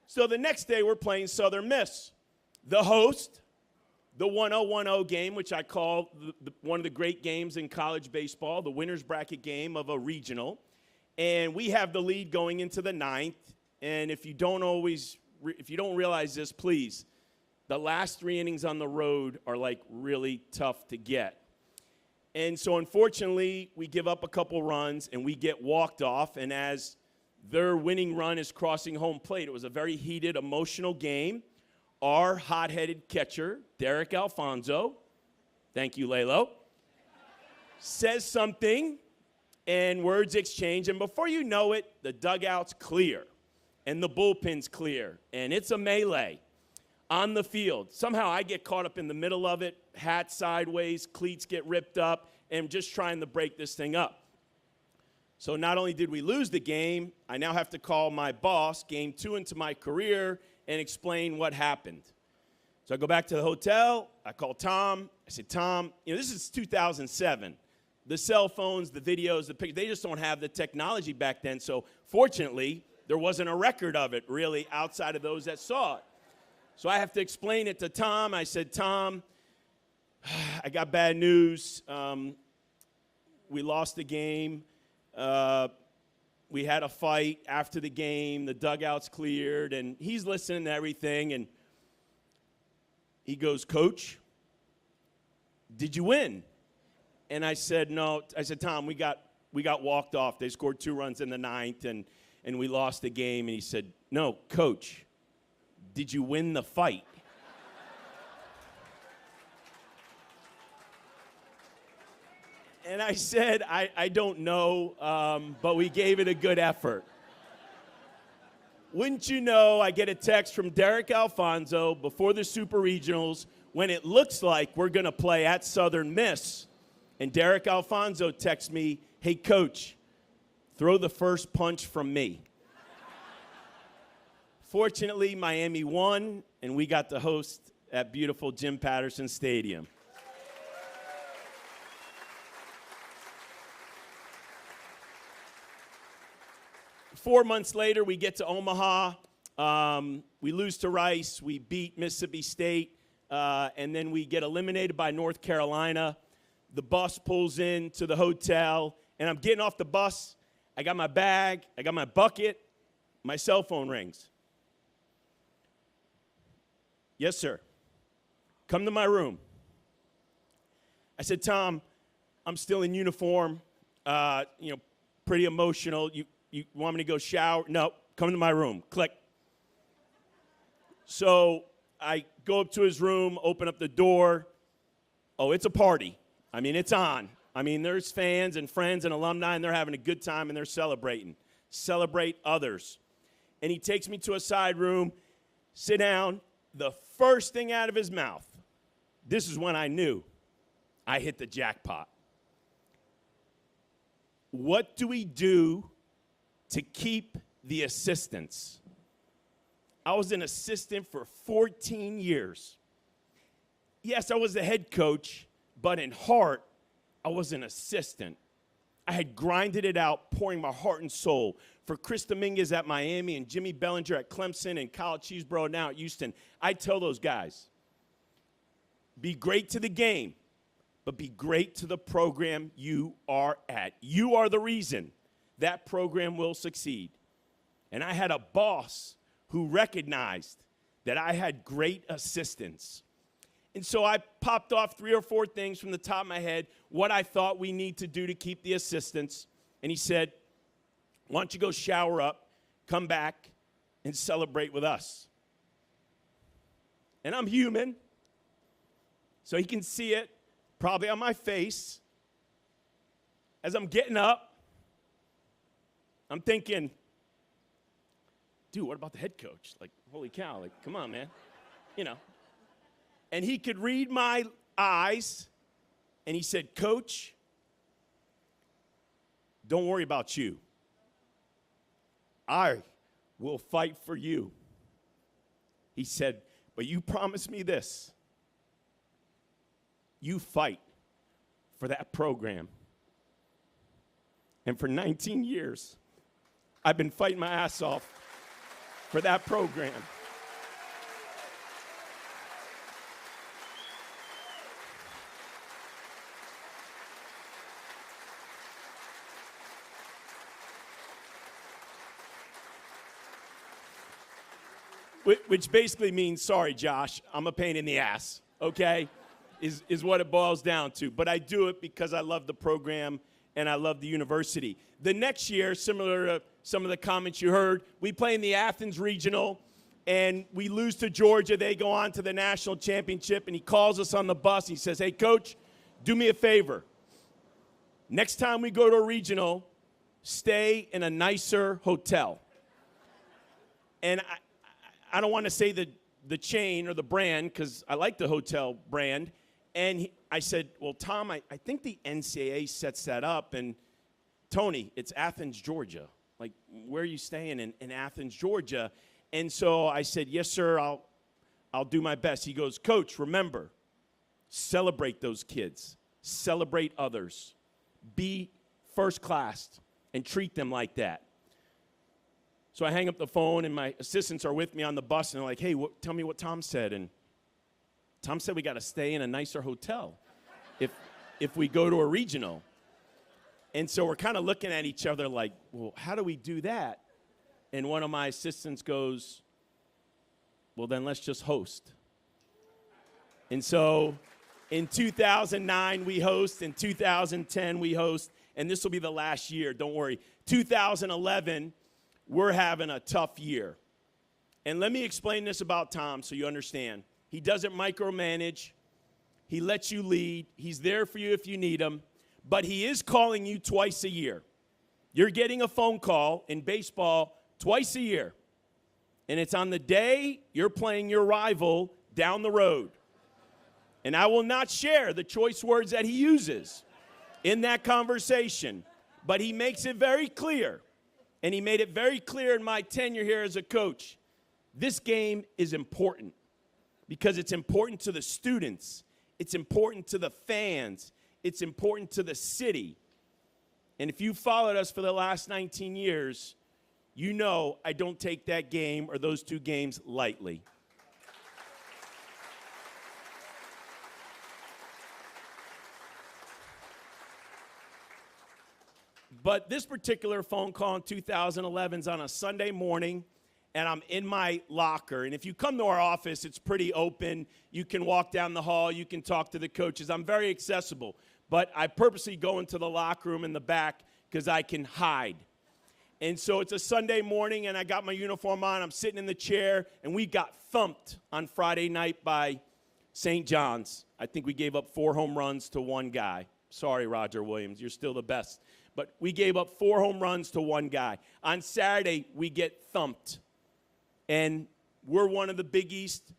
So the next day, we're playing Southern Miss. The host, the 1-0-1-0 game, which I call one of the great games in college baseball, the winner's bracket game of a regional. And we have the lead going into the 9th. And if you don't realize this, please, the last 3 innings on the road are like really tough to get. And so unfortunately, we give up a couple runs and we get walked off. And as their winning run is crossing home plate, it was a very heated, emotional game. Our hot-headed catcher, Derek Alfonso, thank you, Lalo, says something and words exchange. And before you know it, the dugout's clear. and the bullpen's clear, and it's a melee on the field. Somehow I get caught up in the middle of it, hat sideways, cleats get ripped up, and I'm just trying to break this thing up. So not only did we lose the game, I now have to call my boss, game 2 into my career, and explain what happened. So I go back to the hotel, I call Tom, I said, Tom, this is 2007. The cell phones, the videos, the pictures, they just don't have the technology back then. So fortunately, there wasn't a record of it really outside of those that saw it. So I have to explain it to Tom. I said, Tom, I got bad news. We lost the game. We had a fight after the game. The dugout's cleared, and he's listening to everything, and he goes, Coach, did you win? And I said, no. I said, Tom, we got walked off. They scored 2 runs in the 9th, and we lost the game. And he said, no, Coach, did you win the fight? And I said, I don't know, but we gave it a good effort. Wouldn't you know, I get a text from Derek Alfonso before the Super Regionals when it looks like we're going to play at Southern Miss. And Derek Alfonso texts me, hey, Coach, throw the first punch from me. Fortunately, Miami won, and we got to host at beautiful Jim Patterson Stadium. Four months later, we get to Omaha. We lose to Rice. We beat Mississippi State. And then we get eliminated by North Carolina. The bus pulls in to the hotel. And I'm getting off the bus. I got my bag. I got my bucket. My cell phone rings. Yes, sir. Come to my room. I said, Tom, I'm still in uniform. Pretty emotional. You want me to go shower? No, come to my room. Click. So I go up to his room, open up the door. Oh, it's a party. I mean, it's on. I mean, there's fans and friends and alumni, and they're having a good time, and they're celebrating. Celebrate others. And he takes me to a side room, sit down. The first thing out of his mouth, this is when I knew I hit the jackpot. What do we do to keep the assistants? I was an assistant for 14 years. Yes, I was the head coach, but in heart, I was an assistant. I had grinded it out, pouring my heart and soul for Chris Dominguez at Miami and Jimmy Bellinger at Clemson and Kyle Cheeseborough now at Houston. I tell those guys, be great to the game, but be great to the program you are at. You are the reason that program will succeed. And I had a boss who recognized that I had great assistants. And so I popped off 3 or 4 things from the top of my head, what I thought we need to do to keep the assistants. And he said, why don't you go shower up, come back, and celebrate with us? And I'm human, so he can see it probably on my face. As I'm getting up, I'm thinking, dude, what about the head coach? Like, holy cow, like, come on, man. And he could read my eyes, and he said, Coach, don't worry about you. I will fight for you. He said, but you promise me this. You fight for that program. And for 19 years, I've been fighting my ass off for that program. Which basically means, sorry, Josh, I'm a pain in the ass, okay, is what it boils down to. But I do it because I love the program and I love the university. The next year, similar to some of the comments you heard, we play in the Athens Regional, and we lose to Georgia. They go on to the national championship, and he calls us on the bus. He says, hey, Coach, do me a favor. Next time we go to a regional, stay in a nicer hotel. And I don't want to say the chain or the brand because I like the hotel brand. And I said, well, Tom, I think the NCAA sets that up. And Tony, it's Athens, Georgia. Like, where are you staying in Athens, Georgia? And so I said, yes, sir, I'll do my best. He goes, Coach, remember, celebrate those kids. Celebrate others. Be first class and treat them like that. So I hang up the phone, and my assistants are with me on the bus, and they're like, hey, tell me what Tom said. And Tom said we got to stay in a nicer hotel if we go to a regional. And so we're kind of looking at each other like, well, how do we do that? And one of my assistants goes, well, then let's just host. And so in 2009, we host. In 2010, we host. And this will be the last year, don't worry. 2011, we're having a tough year. And let me explain this about Tom so you understand. He doesn't micromanage. He lets you lead. He's there for you if you need him. But he is calling you twice a year. You're getting a phone call in baseball twice a year. And it's on the day you're playing your rival down the road. And I will not share the choice words that he uses in that conversation. But he makes it very clear, and he made it very clear in my tenure here as a coach, this game is important because it's important to the students. It's important to the fans. It's important to the city. And if you followed us for the last 19 years, you know I don't take that game or those two games lightly. But this particular phone call in 2011 is on a Sunday morning, and I'm in my locker. And if you come to our office, it's pretty open. You can walk down the hall. You can talk to the coaches. I'm very accessible. But I purposely go into the locker room in the back because I can hide. And so it's a Sunday morning, and I got my uniform on. I'm sitting in the chair, and we got thumped on Friday night by St. John's. I think we gave up 4 home runs to one guy. Sorry, Roger Williams. You're still the best. But we gave up 4 home runs to one guy. On Saturday, we get thumped. And we're one of the Big East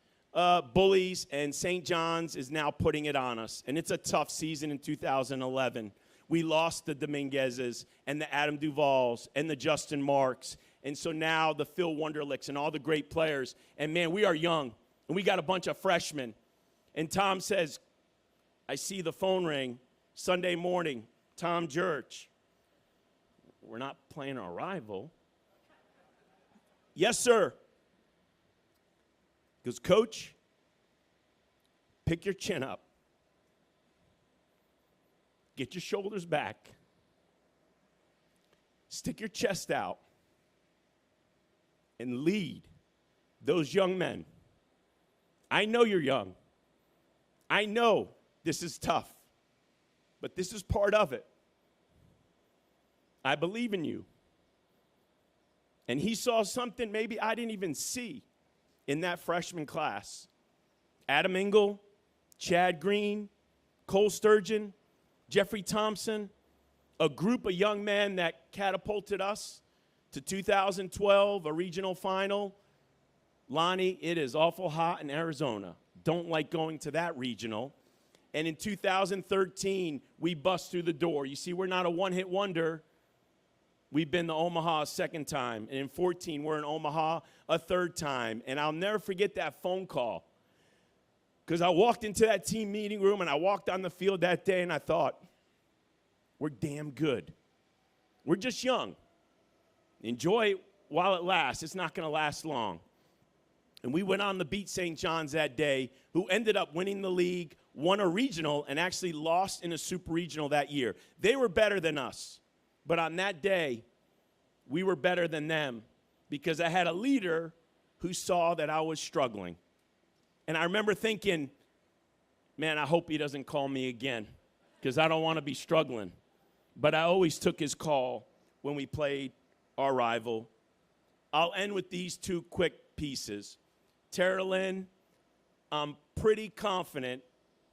bullies, and St. John's is now putting it on us. And it's a tough season in 2011. We lost the Dominguezes and the Adam Duvals and the Justin Marks. And so now the Phil Wonderlicks and all the great players. And, man, we are young, and we got a bunch of freshmen. And Tom says, I see the phone ring Sunday morning, Tom Jurich. We're not playing our rival. Yes, sir. He goes, Coach, pick your chin up. Get your shoulders back. Stick your chest out. And lead those young men. I know you're young. I know this is tough. But this is part of it. I believe in you. And he saw something maybe I didn't even see in that freshman class. Adam Engel, Chad Green, Cole Sturgeon, Jeffrey Thompson, a group of young men that catapulted us to 2012, a regional final. Lonnie, it is awful hot in Arizona. Don't like going to that regional. And in 2013, we bust through the door. You see, we're not a one-hit wonder. We've been to Omaha a second time. And in 14, we're in Omaha a third time. And I'll never forget that phone call. Because I walked into that team meeting room, and I walked on the field that day, and I thought, we're damn good. We're just young. Enjoy it while it lasts. It's not going to last long. And we went on to beat St. John's that day, who ended up winning the league, won a regional, and actually lost in a super regional that year. They were better than us. But on that day, we were better than them because I had a leader who saw that I was struggling. And I remember thinking, man, I hope he doesn't call me again because I don't want to be struggling. But I always took his call when we played our rival. I'll end with these 2 quick pieces. Tara Lynn, I'm pretty confident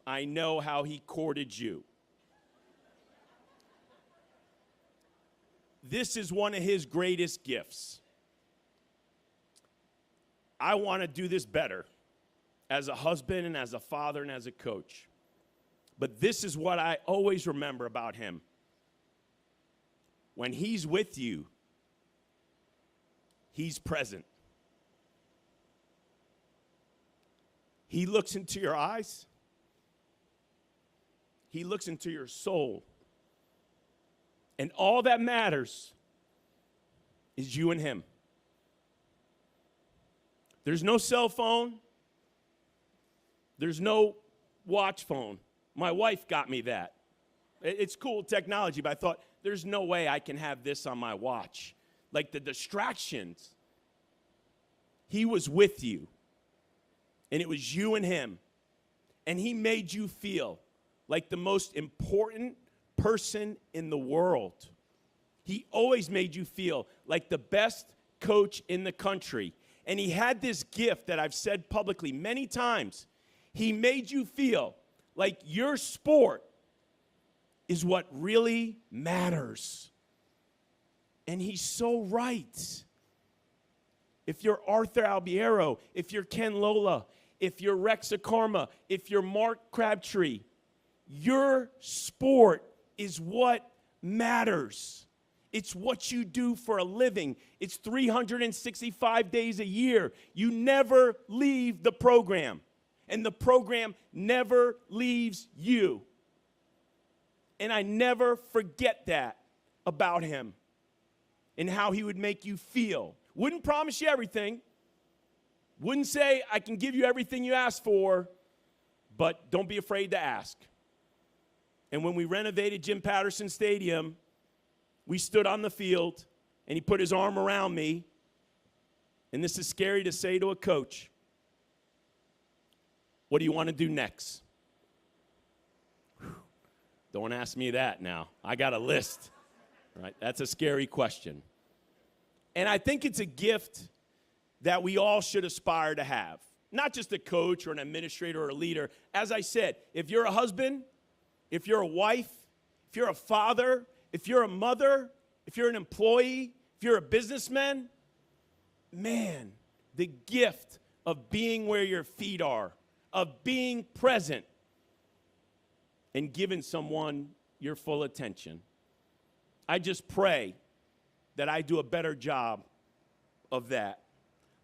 I know how he courted you. This is one of his greatest gifts. I want to do this better as a husband and as a father and as a coach. But this is what I always remember about him. When he's with you, he's present. He looks into your eyes. He looks into your soul. And all that matters is you and him. There's no cell phone. There's no watch phone. My wife got me that. It's cool technology, but I thought, there's no way I can have this on my watch. Like the distractions. He was with you. And it was you and him. And he made you feel like the most important person in the world. He always made you feel like the best coach in the country. And he had this gift that I've said publicly many times. He made you feel like your sport is what really matters. And he's so right. If you're Arthur Albiero, if you're Ken Lola, if you're Rex Akarma, if you're Mark Crabtree, your sport is what matters. It's what you do for a living. It's 365 days a year. You never leave the program, and the program never leaves you. And I never forget that about him and how he would make you feel. Wouldn't promise you everything. Wouldn't say, I can give you everything you ask for, but don't be afraid to ask. And when we renovated Jim Patterson Stadium, we stood on the field, and he put his arm around me. And this is scary to say to a coach. What do you want to do next? Whew. Don't ask me that now. I got a list. Right? That's a scary question. And I think it's a gift that we all should aspire to have. Not just a coach or an administrator or a leader. As I said, if you're a husband, if you're a wife, if you're a father, if you're a mother, if you're an employee, if you're a businessman, man, the gift of being where your feet are, of being present and giving someone your full attention. I just pray that I do a better job of that.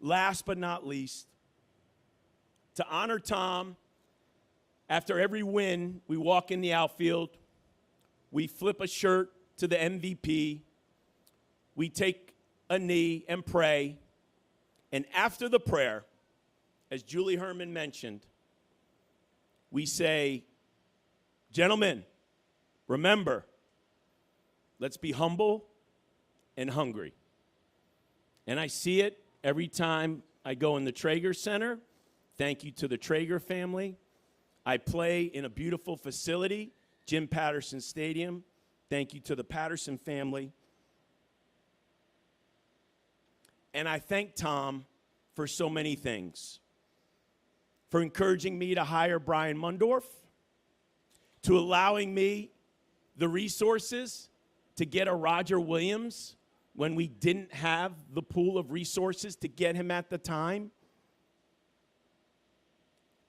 Last but not least, to honor Tom, after every win, we walk in the outfield, we flip a shirt to the MVP, we take a knee and pray, and after the prayer, as Julie Herman mentioned, we say, gentlemen, remember, let's be humble and hungry. And I see it every time I go in the Traeger Center. Thank you to the Traeger family. I play in a beautiful facility, Jim Patterson Stadium. Thank you to the Patterson family. And I thank Tom for so many things. For encouraging me to hire Brian Mundorf, to allowing me the resources to get a Roger Williams when we didn't have the pool of resources to get him at the time.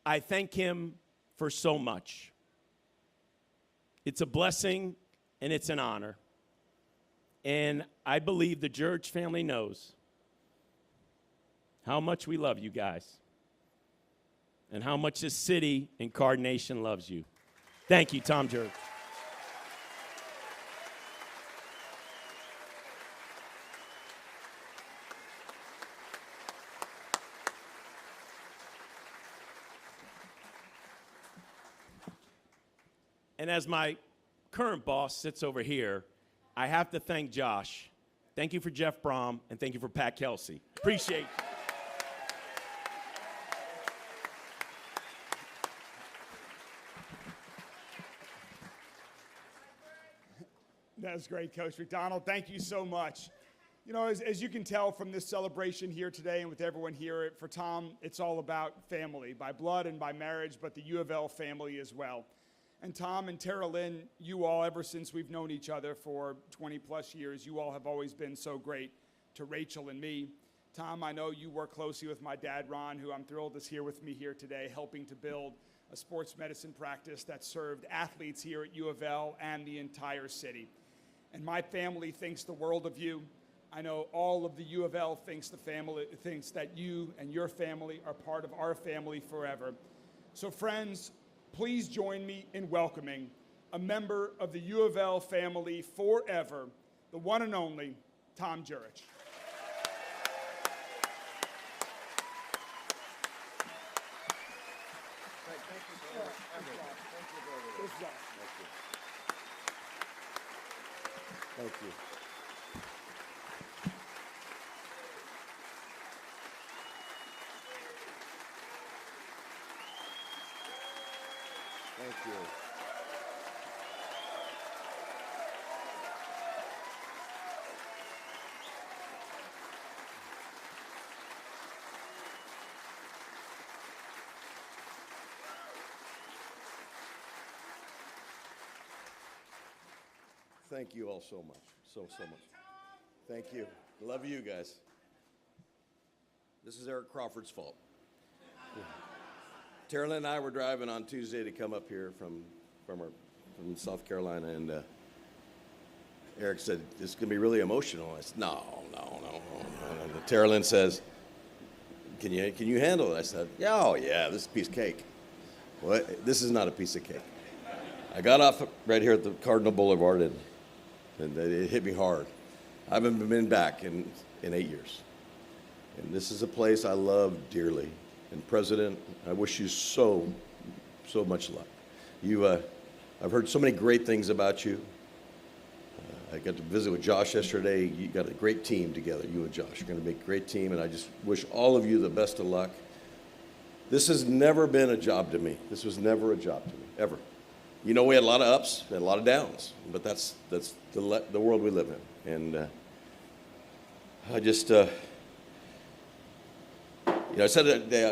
I thank him for so much. It's a blessing and it's an honor. And I believe the Jurich family knows how much we love you guys and how much this city and Card Nation loves you. Thank you, Tom Jurich. And as my current boss sits over here, I have to thank Josh. Thank you for Jeff Brom, and thank you for Pat Kelsey. Appreciate it. That's great, Coach McDonald. Thank you so much. You know, as you can tell from this celebration here today and with everyone here, for Tom, it's all about family, by blood and by marriage, but the UofL family as well. And Tom and Tara Lynn, you all, ever since we've known each other for 20 plus years, you all have always been so great to Rachel and me. Tom, I know you work closely with my dad, Ron, who I'm thrilled is here with me here today, helping to build a sports medicine practice that served athletes here at U of L and the entire city. And my family thinks the world of you. I know all of the U of L thinks that you and your family are part of our family forever. So friends, please join me in welcoming a member of the U of L family forever, the one and only Tom Jurich. Thank you. Thank you. Thank you all so much, so much. Thank you. Love you guys. This is Eric Crawford's fault. Tara Lynn and I were driving on Tuesday to come up here from South Carolina, and Eric said, "This is going to be really emotional." I said, No. And Tara Lynn says, Can you handle it? I said, yeah, this is a piece of cake. Well, this is not a piece of cake. I got off right here at the Cardinal Boulevard, and it hit me hard. I haven't been back in 8 years. And this is a place I love dearly. And President, I wish you so much luck. I've heard so many great things about you. I got to visit with Josh yesterday. You got a great team together, you and Josh. You're going to make a great team, and I just wish all of you the best of luck. This has never been a job to me. This was never a job to me, ever. You know, we had a lot of ups and a lot of downs, but that's the world we live in. And I just, I said that day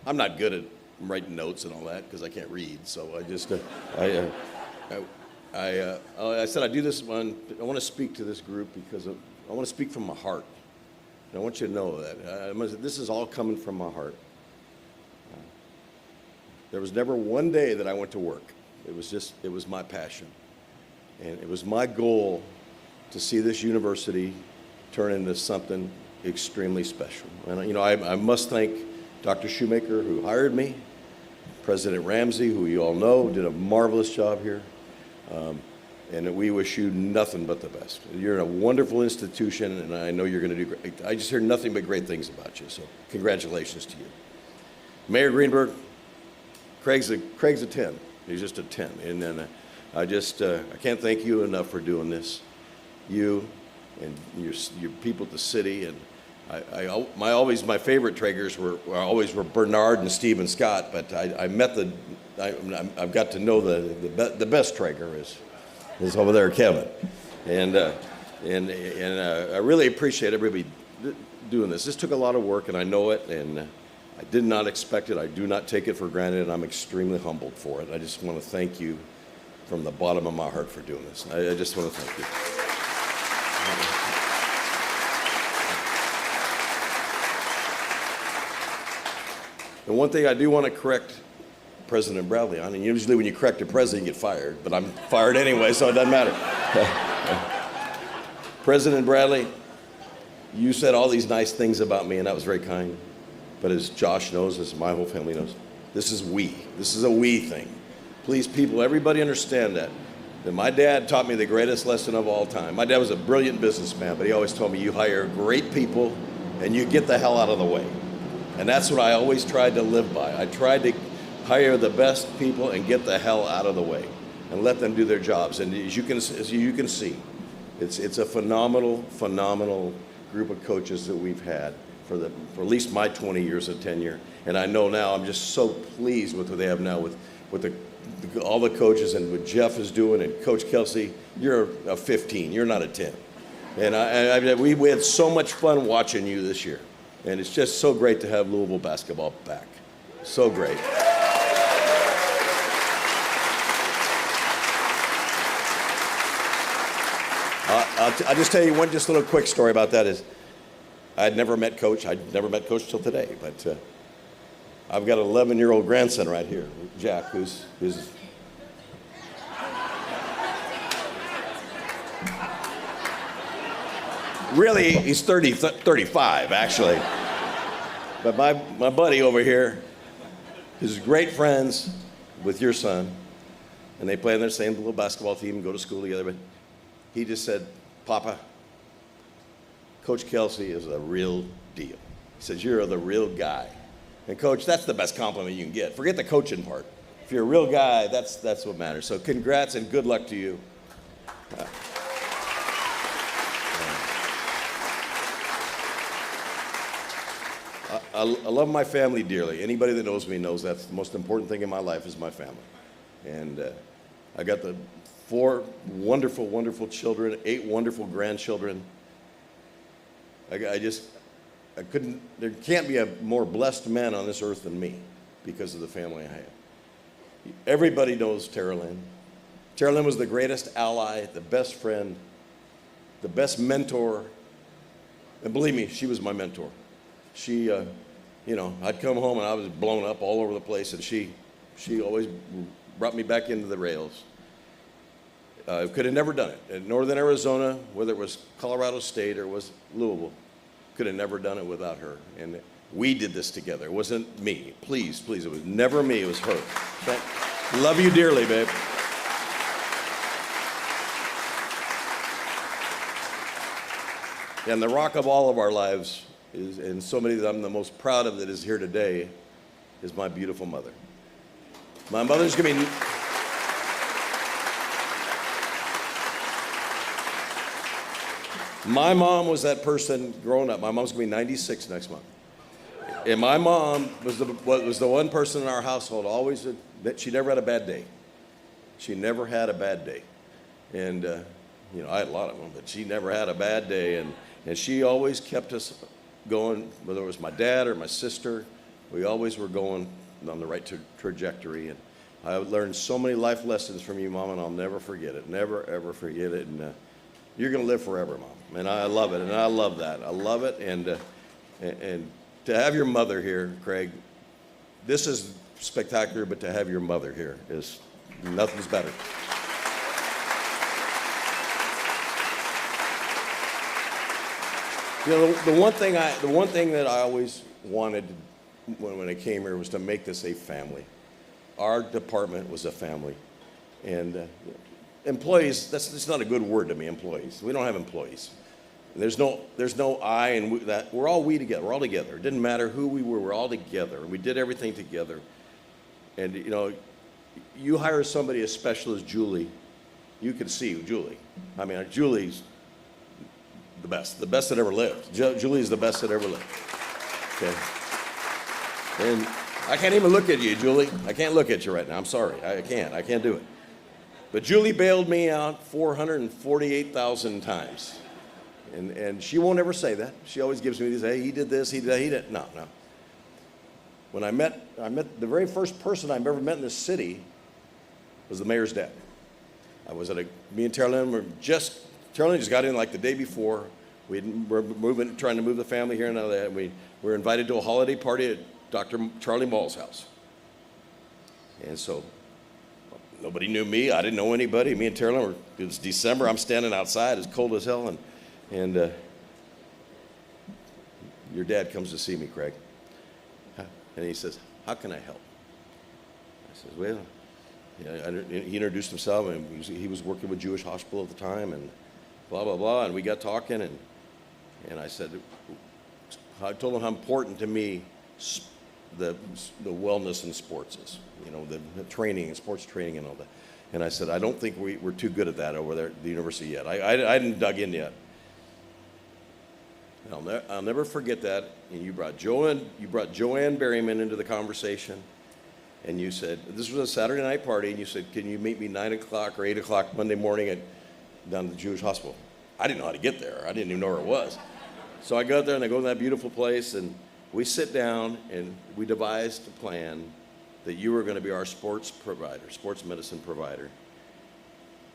I'm not good at writing notes and all that because I can't read. So I just, I said I do this I want to speak to this group because I want to speak from my heart. And I want you to know that this is all coming from my heart. There was never one day that I went to work. It was my passion. And it was my goal to see this university turn into something extremely special. And, I must thank Dr. Shoemaker, who hired me, President Ramsey, who you all know, did a marvelous job here. And we wish you nothing but the best. You're in a wonderful institution, and I know you're going to do great. I just hear nothing but great things about you, so congratulations to you. Mayor Greenberg, Craig's a 10. He's just a 10. And then I can't thank you enough for doing this. You and your people at the city. And my favorite Traegers were Bernard and Steve and Scott, but I've got to know the best Traeger is over there, Kevin. And I really appreciate everybody doing this. This took a lot of work, and I know it, and I did not expect it. I do not take it for granted, and I'm extremely humbled for it. I just want to thank you from the bottom of my heart for doing this. I just want to thank you. And one thing I do want to correct President Bradley on, and usually when you correct a president, you get fired, but I'm fired anyway, so it doesn't matter. President Bradley, you said all these nice things about me, and that was very kind. But as Josh knows, as my whole family knows, this is we. This is a we thing. Please, people, everybody understand that my dad taught me the greatest lesson of all time. My dad was a brilliant businessman, but he always told me, you hire great people and you get the hell out of the way. And that's what I always tried to live by. I tried to hire the best people and get the hell out of the way and let them do their jobs. And as you can see, it's a phenomenal group of coaches that we've had for at least my 20 years of tenure. And I know now I'm just so pleased with what they have now with all the coaches and what Jeff is doing, and Coach Kelsey, you're a 15, you're not a 10. And we had so much fun watching you this year. And it's just so great to have Louisville basketball back. So great. I'll just tell you one little quick story about that is, I'd never met Coach. I'd never met Coach till today, but I've got an 11-year-old grandson right here, Jack, who's really, he's 35, actually. But my buddy over here is great friends with your son, and they play on their same little basketball team and go to school together. But he just said, Papa, Coach Kelsey is a real deal. He says, you're the real guy. And Coach, that's the best compliment you can get. Forget the coaching part. If you're a real guy, that's what matters. So congrats and good luck to you. I love my family dearly. Anybody that knows me knows that's the most important thing in my life is my family. And I got the 4 wonderful, wonderful children, 8 wonderful grandchildren. I couldn't, there can't be a more blessed man on this earth than me because of the family I have. Everybody knows Tara Lynn. Tara Lynn was the greatest ally, the best friend, the best mentor. And believe me, she was my mentor. She, you know, I'd come home and I was blown up all over the place, and she always brought me back into the rails. Could have never done it. In Northern Arizona, whether it was Colorado State or it was Louisville, could have never done it without her. And we did this together. It wasn't me. Please, please, it was never me. It was her. Love you dearly, babe. And the rock of all of our lives is, and somebody that I'm the most proud of that is here today, is my beautiful mother. My mother's gonna be... My mom was that person growing up. My mom's gonna be 96 next month. And my mom was the one person in our household always that she never had a bad day. She never had a bad day. And, you know, I had a lot of them, but she never had a bad day. And she always kept us going, whether it was my dad or my sister, we always were going on the right trajectory. And I learned so many life lessons from you, Mom, and I'll never forget it. Never, ever forget it. And you're going to live forever, Mom. And I love it, and I love that. I love it. And to have your mother here, Craig, this is spectacular, but to have your mother here is nothing's better. You know, the one thing that I always wanted when I came here was to make this a family. Our department was a family, and employees. That's not a good word to me. Employees. We don't have employees. There's no I and we, that. We're all we together. We're all together. It didn't matter who we were. We're all together. We did everything together. And you know, you hire somebody as special as Julie, you can see Julie. I mean, Julie's the best that ever lived. Julie's the best that ever lived. Okay. And I can't even look at you, Julie. I can't look at you right now. I'm sorry. I can't do it. But Julie bailed me out 448,000 times. And she won't ever say that. She always gives me these, hey, he did this, he did that, he did. No. When I met the very first person I've ever met in this city was the mayor's dad. I was me and Tara Lynn just got in like the day before. We're trying to move the family here and all that. We were invited to a holiday party at Dr. Charlie Mall's house. And so nobody knew me. I didn't know anybody. Me and Tara Lynn it was December. I'm standing outside. It's cold as hell. And your dad comes to see me, Craig. And he says, how can I help? I says, well, he introduced himself, and he was working with Jewish Hospital at the time, and blah, blah, blah. And we got talking, and I said, I told him how important to me the wellness in sports is, you know, the training and sports training and all that. And I said, I don't think we're too good at that over there at the university yet. I hadn't dug in yet. I'll never forget that. And you brought Joanne Berryman into the conversation, and you said, this was a Saturday night party, and you said, can you meet me 9 o'clock or 8 o'clock Monday morning down at the Jewish Hospital? I didn't know how to get there. I didn't even know where it was. So I got there, and I go to that beautiful place, and we sit down, and we devised a plan that you were going to be our sports medicine provider.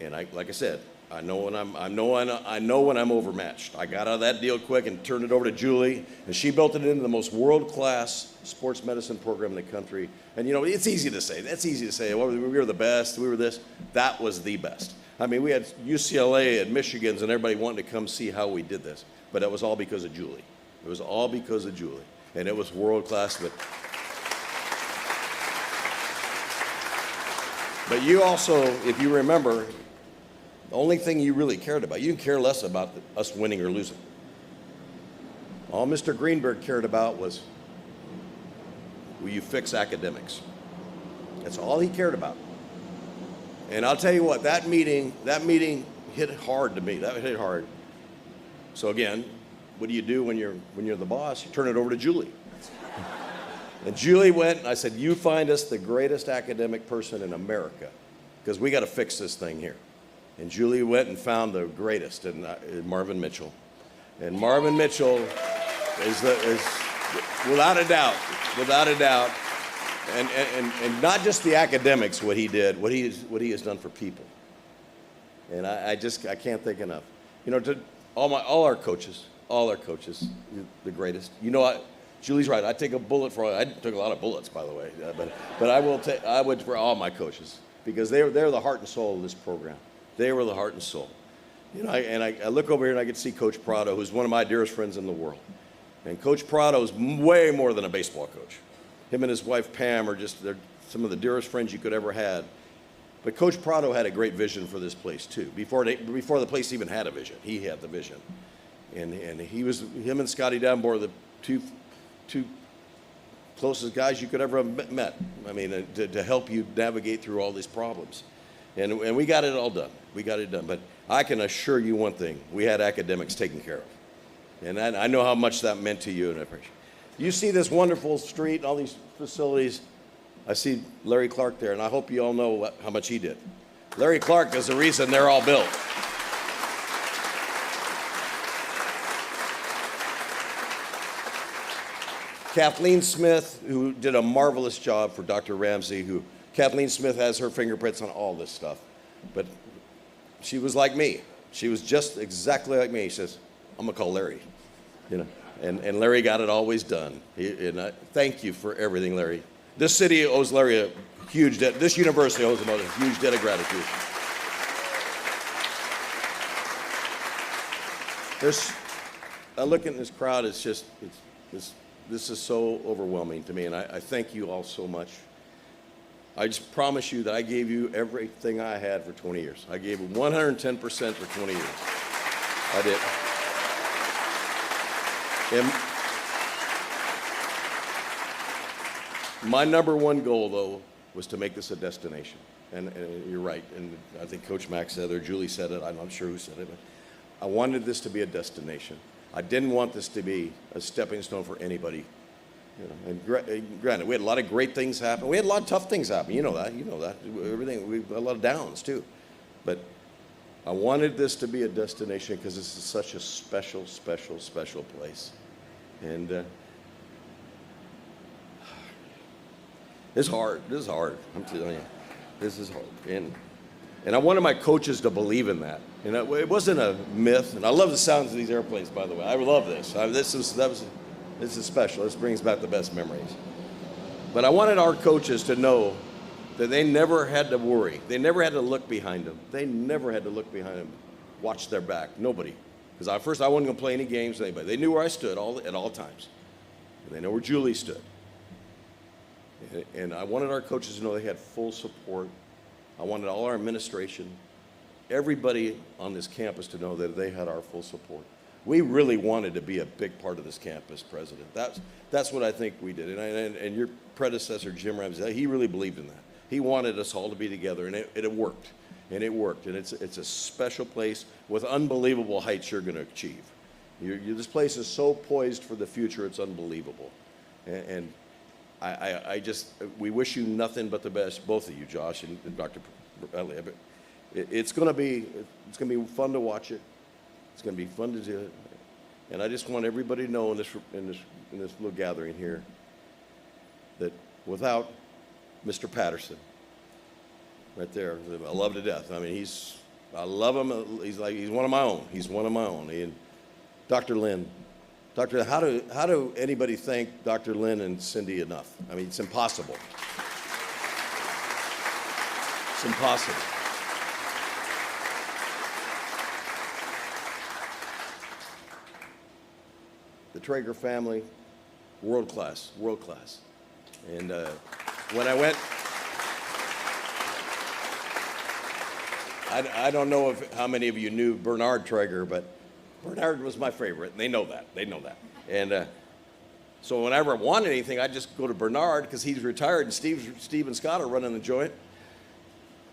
And like I said, I know when I'm overmatched. I got out of that deal quick and turned it over to Julie, and she built it into the most world-class sports medicine program in the country. And you know, it's easy to say. That's easy to say. Well, we were the best. We were this. That was the best. I mean, we had UCLA and Michigan's and everybody wanting to come see how we did this. But it was all because of Julie. It was all because of Julie, and it was world-class. But you also, if you remember, the only thing you really cared about, you didn't care less about us winning or losing. All Mr. Greenberg cared about was, will you fix academics? That's all he cared about. And I'll tell you what, that meeting hit hard to me. That hit hard. So again, what do you do when you're the boss? You turn it over to Julie. And Julie went, and I said, you find us the greatest academic person in America, because we got to fix this thing here. And Julie went and found the greatest, and Marvin Mitchell. And Marvin Mitchell is without a doubt, and not just the academics, what he did, what he has done for people. And I can't think enough. You know, to all our coaches, the greatest. You know what? Julie's right. I take a bullet for. I took a lot of bullets, by the way, but I would for all my coaches, because they're the heart and soul of this program. They were the heart and soul. You know, I look over here and I get to see Coach Prado, who's one of my dearest friends in the world. And Coach Prado is way more than a baseball coach. Him and his wife Pam are they're some of the dearest friends you could ever had. But Coach Prado had a great vision for this place too. Before the place even had a vision, he had the vision. And him and Scotty Danbor, the two closest guys you could ever have met. I mean, to help you navigate through all these problems. And we got it all done. We got it done. But I can assure you one thing, we had academics taken care of. And I know how much that meant to you, and I appreciate it. You see this wonderful street and all these facilities. I see Larry Clark there, and I hope you all know how much he did. Larry Clark is the reason they're all built. Kathleen Smith, who did a marvelous job for Dr. Ramsey, Kathleen Smith has her fingerprints on all this stuff. But she was like me. She was just exactly like me. She says, I'm gonna call Larry, you know. And Larry got it always done. Thank you for everything, Larry. This city owes Larry a huge debt. This university owes him a huge debt of gratitude. I look at this crowd, this is so overwhelming to me, and I thank you all so much. I just promise you that I gave you everything I had for 20 years. I gave 110% for 20 years. I did. And my number one goal, though, was to make this a destination. And you're right, and I think Coach Max said it, or Julie said it, I'm not sure who said it, but I wanted this to be a destination. I didn't want this to be a stepping stone for anybody. You know, and granted, we had a lot of great things happen. We had a lot of tough things happen. You know that. Everything. We had a lot of downs too. But I wanted this to be a destination because this is such a special, special, special place. And it's hard. This is hard. I'm telling you, this is hard. And I wanted my coaches to believe in that. And it wasn't a myth. And I love the sounds of these airplanes, by the way. I love this. This is special. This brings back the best memories. But I wanted our coaches to know that they never had to worry. They never had to look behind them. They never had to look behind them, watch their back. Nobody. Because at first I wasn't going to play any games with anybody. They knew where I stood at all times. And they know where Julie stood. And I wanted our coaches to know they had full support. I wanted all our administration, everybody on this campus to know that they had our full support. We really wanted to be a big part of this campus, President. That's what I think we did. And your predecessor, Jim Ramsey, he really believed in that. He wanted us all to be together, and it worked. And it worked. And it's a special place with unbelievable heights you're going to achieve. This place is so poised for the future, it's unbelievable. And we wish you nothing but the best, both of you, Josh and Dr. Bradley. It's going to be fun to watch it. It's going to be fun to do it. And I just want everybody to know in this little gathering here that without Mr. Patterson, right there, I love to death. I mean, he's I love him. He's one of my own. He's one of my own. And Dr. Lynn. Dr. How do anybody thank Dr. Lynn and Cindy enough? I mean, it's impossible. It's impossible. The Traeger family, world class, world class. And when I went, I don't know how many of you knew Bernard Traeger, but Bernard was my favorite, and they know that. They know that. And so whenever I wanted anything, I'd just go to Bernard because he's retired, and Steve and Scott are running the joint.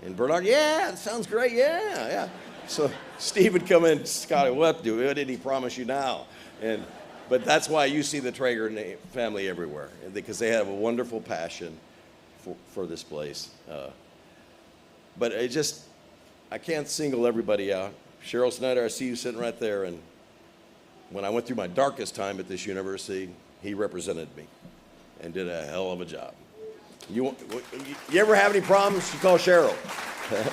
And Bernard, yeah, it sounds great, yeah. So Steve would come in, Scott, what did he promise you now? But that's why you see the Traeger family everywhere, because they have a wonderful passion for this place. But I can't single everybody out. Cheryl Snyder, I see you sitting right there, and when I went through my darkest time at this university, he represented me and did a hell of a job. You ever have any problems, you call Cheryl.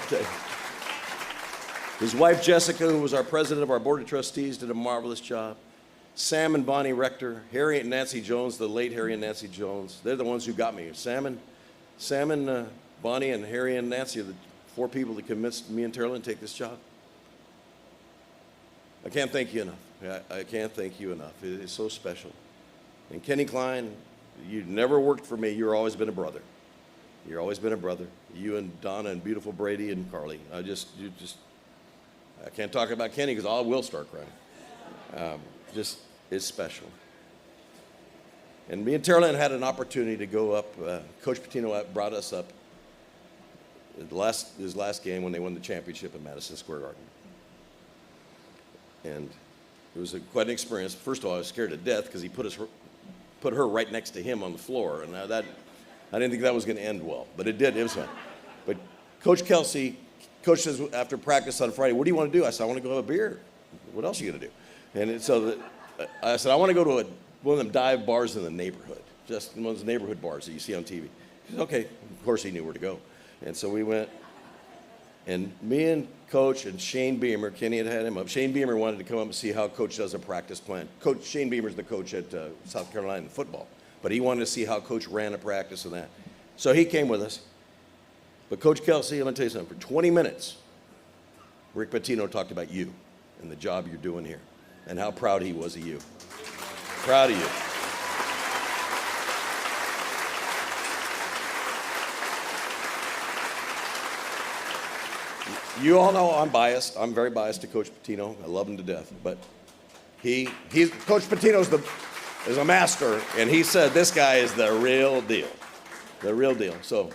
Okay. His wife, Jessica, who was our president of our board of trustees, did a marvelous job. Sam and Bonnie Rector, Harry and Nancy Jones, the late Harry and Nancy Jones, they're the ones who got me. Sam and Bonnie and Harry and Nancy are the 4 people that convinced me and Terrell to take this job. I can't thank you enough. I can't thank you enough. It is so special. And Kenny Klein, you never worked for me. You've always been a brother. You've always been a brother. You and Donna and beautiful Brady and Carly. I can't talk about Kenny because I will start crying. It's special. And me and Terrell had an opportunity to go up. Coach Pitino brought us up his last game when they won the championship at Madison Square Garden. And it was quite an experience. First of all, I was scared to death because he put her right next to him on the floor, and I didn't think that was going to end well, but it did. It was fun. But Coach says after practice on Friday, "What do you want to do?" I said, "I want to go have a beer." "What else are you going to do?" And I said, "I want to go to one of them dive bars in the neighborhood, just one of those neighborhood bars that you see on TV." He said, "Okay." Of course, he knew where to go, and so we went. And me and Coach and Shane Beamer, Kenny had him up. Shane Beamer wanted to come up and see how Coach does a practice plan. Shane Beamer's the coach at South Carolina in football, but he wanted to see how Coach ran a practice and that. So he came with us. But Coach Kelsey, I'm going to tell you something. For 20 minutes, Rick Pitino talked about you and the job you're doing here and how proud he was of you. Proud of you. You all know I'm biased. I'm very biased to Coach Pitino. I love him to death. But Coach Pitino is a master, and he said this guy is the real deal. The real deal. So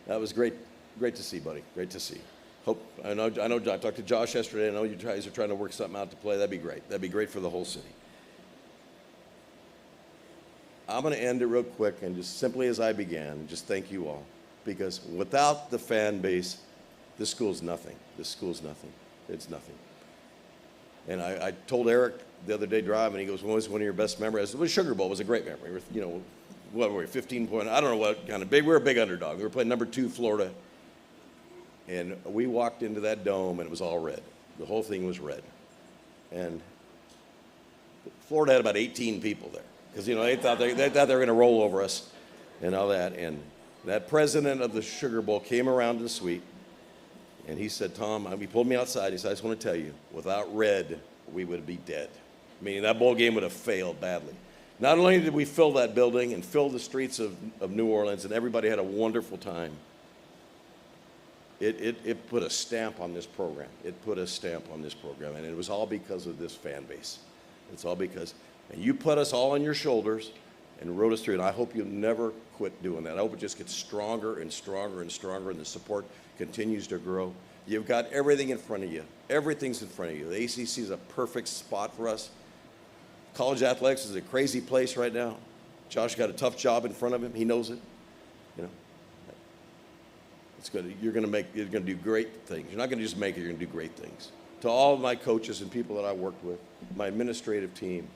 that was great to see, buddy. Great to see. I know. I talked to Josh yesterday. I know you guys are trying to work something out to play. That'd be great. That'd be great for the whole city. I'm going to end it real quick and just simply as I began, just thank you all. Because without the fan base, this school's nothing. This school's nothing. It's nothing. And I told Eric the other day driving, he goes, "What was one of your best memories?" It was Sugar Bowl. It was a great memory. What were we, 15 point? I don't know what kind of big. We were a big underdog. We were playing number 2 Florida. And we walked into that dome, and it was all red. The whole thing was red. And Florida had about 18 people there. Because, they thought they were going to roll over us and all that. And that president of the Sugar Bowl came around to the suite. And he said, "Tom," he pulled me outside. He said, "I just want to tell you, without red, we would be dead." Meaning that bowl game would have failed badly. Not only did we fill that building and fill the streets of New Orleans, and everybody had a wonderful time, it put a stamp on this program. It put a stamp on this program, and it was all because of this fan base. It's all because, and you put us all on your shoulders and rode us through, and I hope you'll never quit doing that. I hope it just gets stronger and stronger and stronger, and the support continues to grow. You've got everything in front of you. Everything's in front of you. The ACC is a perfect spot for us. College athletics is a crazy place right now. Josh got a tough job in front of him. He knows it. It's good. You're going to do great things. You're not going to just make it. You're going to do great things. To all of my coaches and people that I worked with, my administrative team,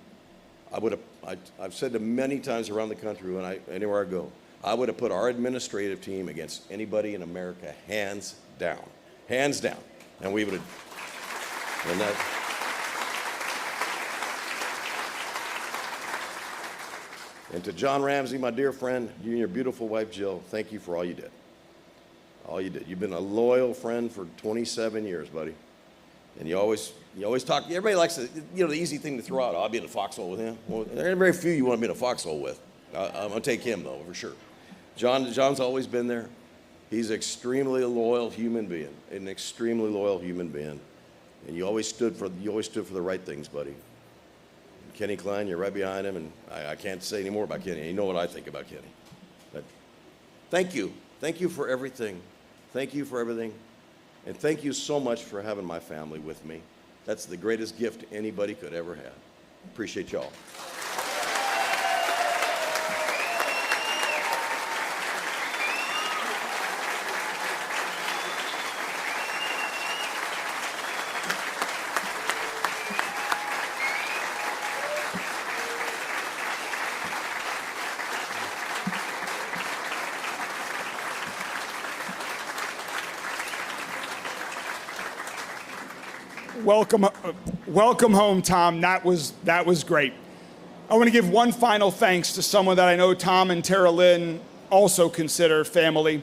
I've said to many times around the country anywhere I go, I would have put our administrative team against anybody in America, hands down. Hands down. And we would have, and that. And to John Ramsey, my dear friend, you and your beautiful wife, Jill, thank you for all you did. All you did. You've been a loyal friend for 27 years, buddy. And you always talk, everybody likes to, the easy thing to throw out, I'll be in a foxhole with him. Well, there are very few you want to be in a foxhole with. I'm going to take him, though, for sure. John's always been there. He's an extremely loyal human being, And you always stood for the right things, buddy. Kenny Klein, you're right behind him, and I can't say any more about Kenny. You know what I think about Kenny. But thank you. Thank you for everything. Thank you for everything. And thank you so much for having my family with me. That's the greatest gift anybody could ever have. Appreciate y'all. Welcome home, Tom. That was great. I want to give one final thanks to someone that I know Tom and Tara Lynn also consider family.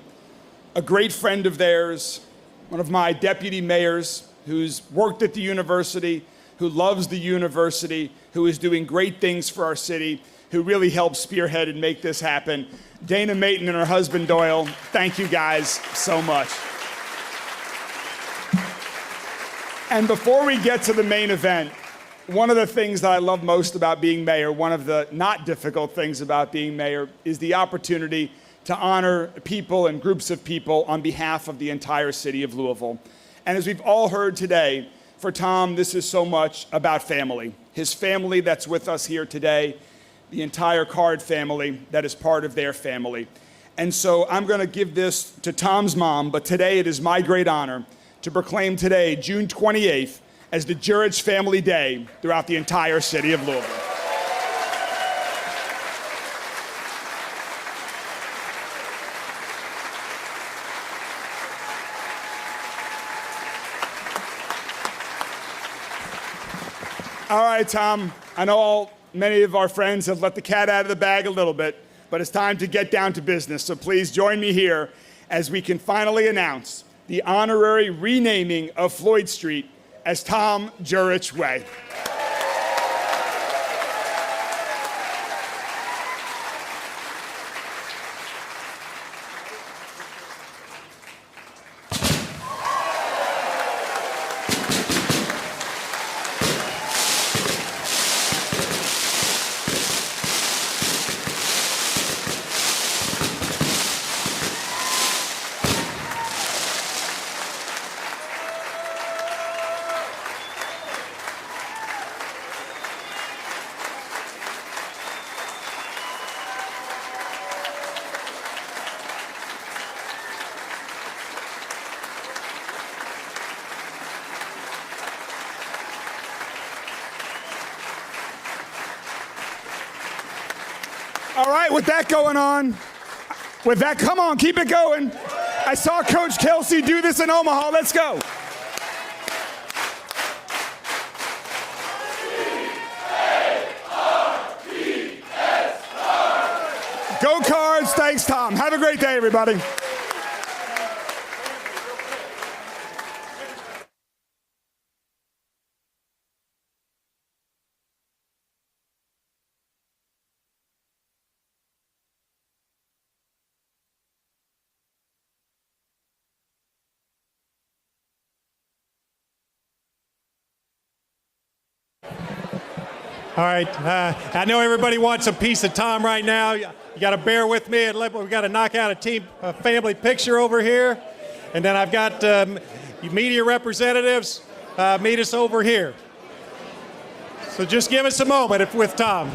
A great friend of theirs, one of my deputy mayors who's worked at the university, who loves the university, who is doing great things for our city, who really helped spearhead and make this happen. Dana Mayton and her husband Doyle, thank you guys so much. And before we get to the main event, one of the things that I love most about being mayor, one of the not difficult things about being mayor, is the opportunity to honor people and groups of people on behalf of the entire city of Louisville. And as we've all heard today, for Tom, this is so much about family. His family that's with us here today, the entire Card family that is part of their family. And so I'm going to give this to Tom's mom, but today it is my great honor to proclaim today, June 28th, as the Jurich Family Day throughout the entire city of Louisville. All right, Tom, I know many of our friends have let the cat out of the bag a little bit, but it's time to get down to business. So please join me here as we can finally announce the honorary renaming of Floyd Street as Tom Jurich Way. All right, with that going on, come on, keep it going. I saw Coach Kelsey do this in Omaha. Let's go. Go Cards. Thanks, Tom. Have a great day, everybody. All right, I know everybody wants a piece of Tom right now. You got to bear with me. We've got to knock out a family picture over here. And then I've got media representatives meet us over here. So just give us a moment with Tom.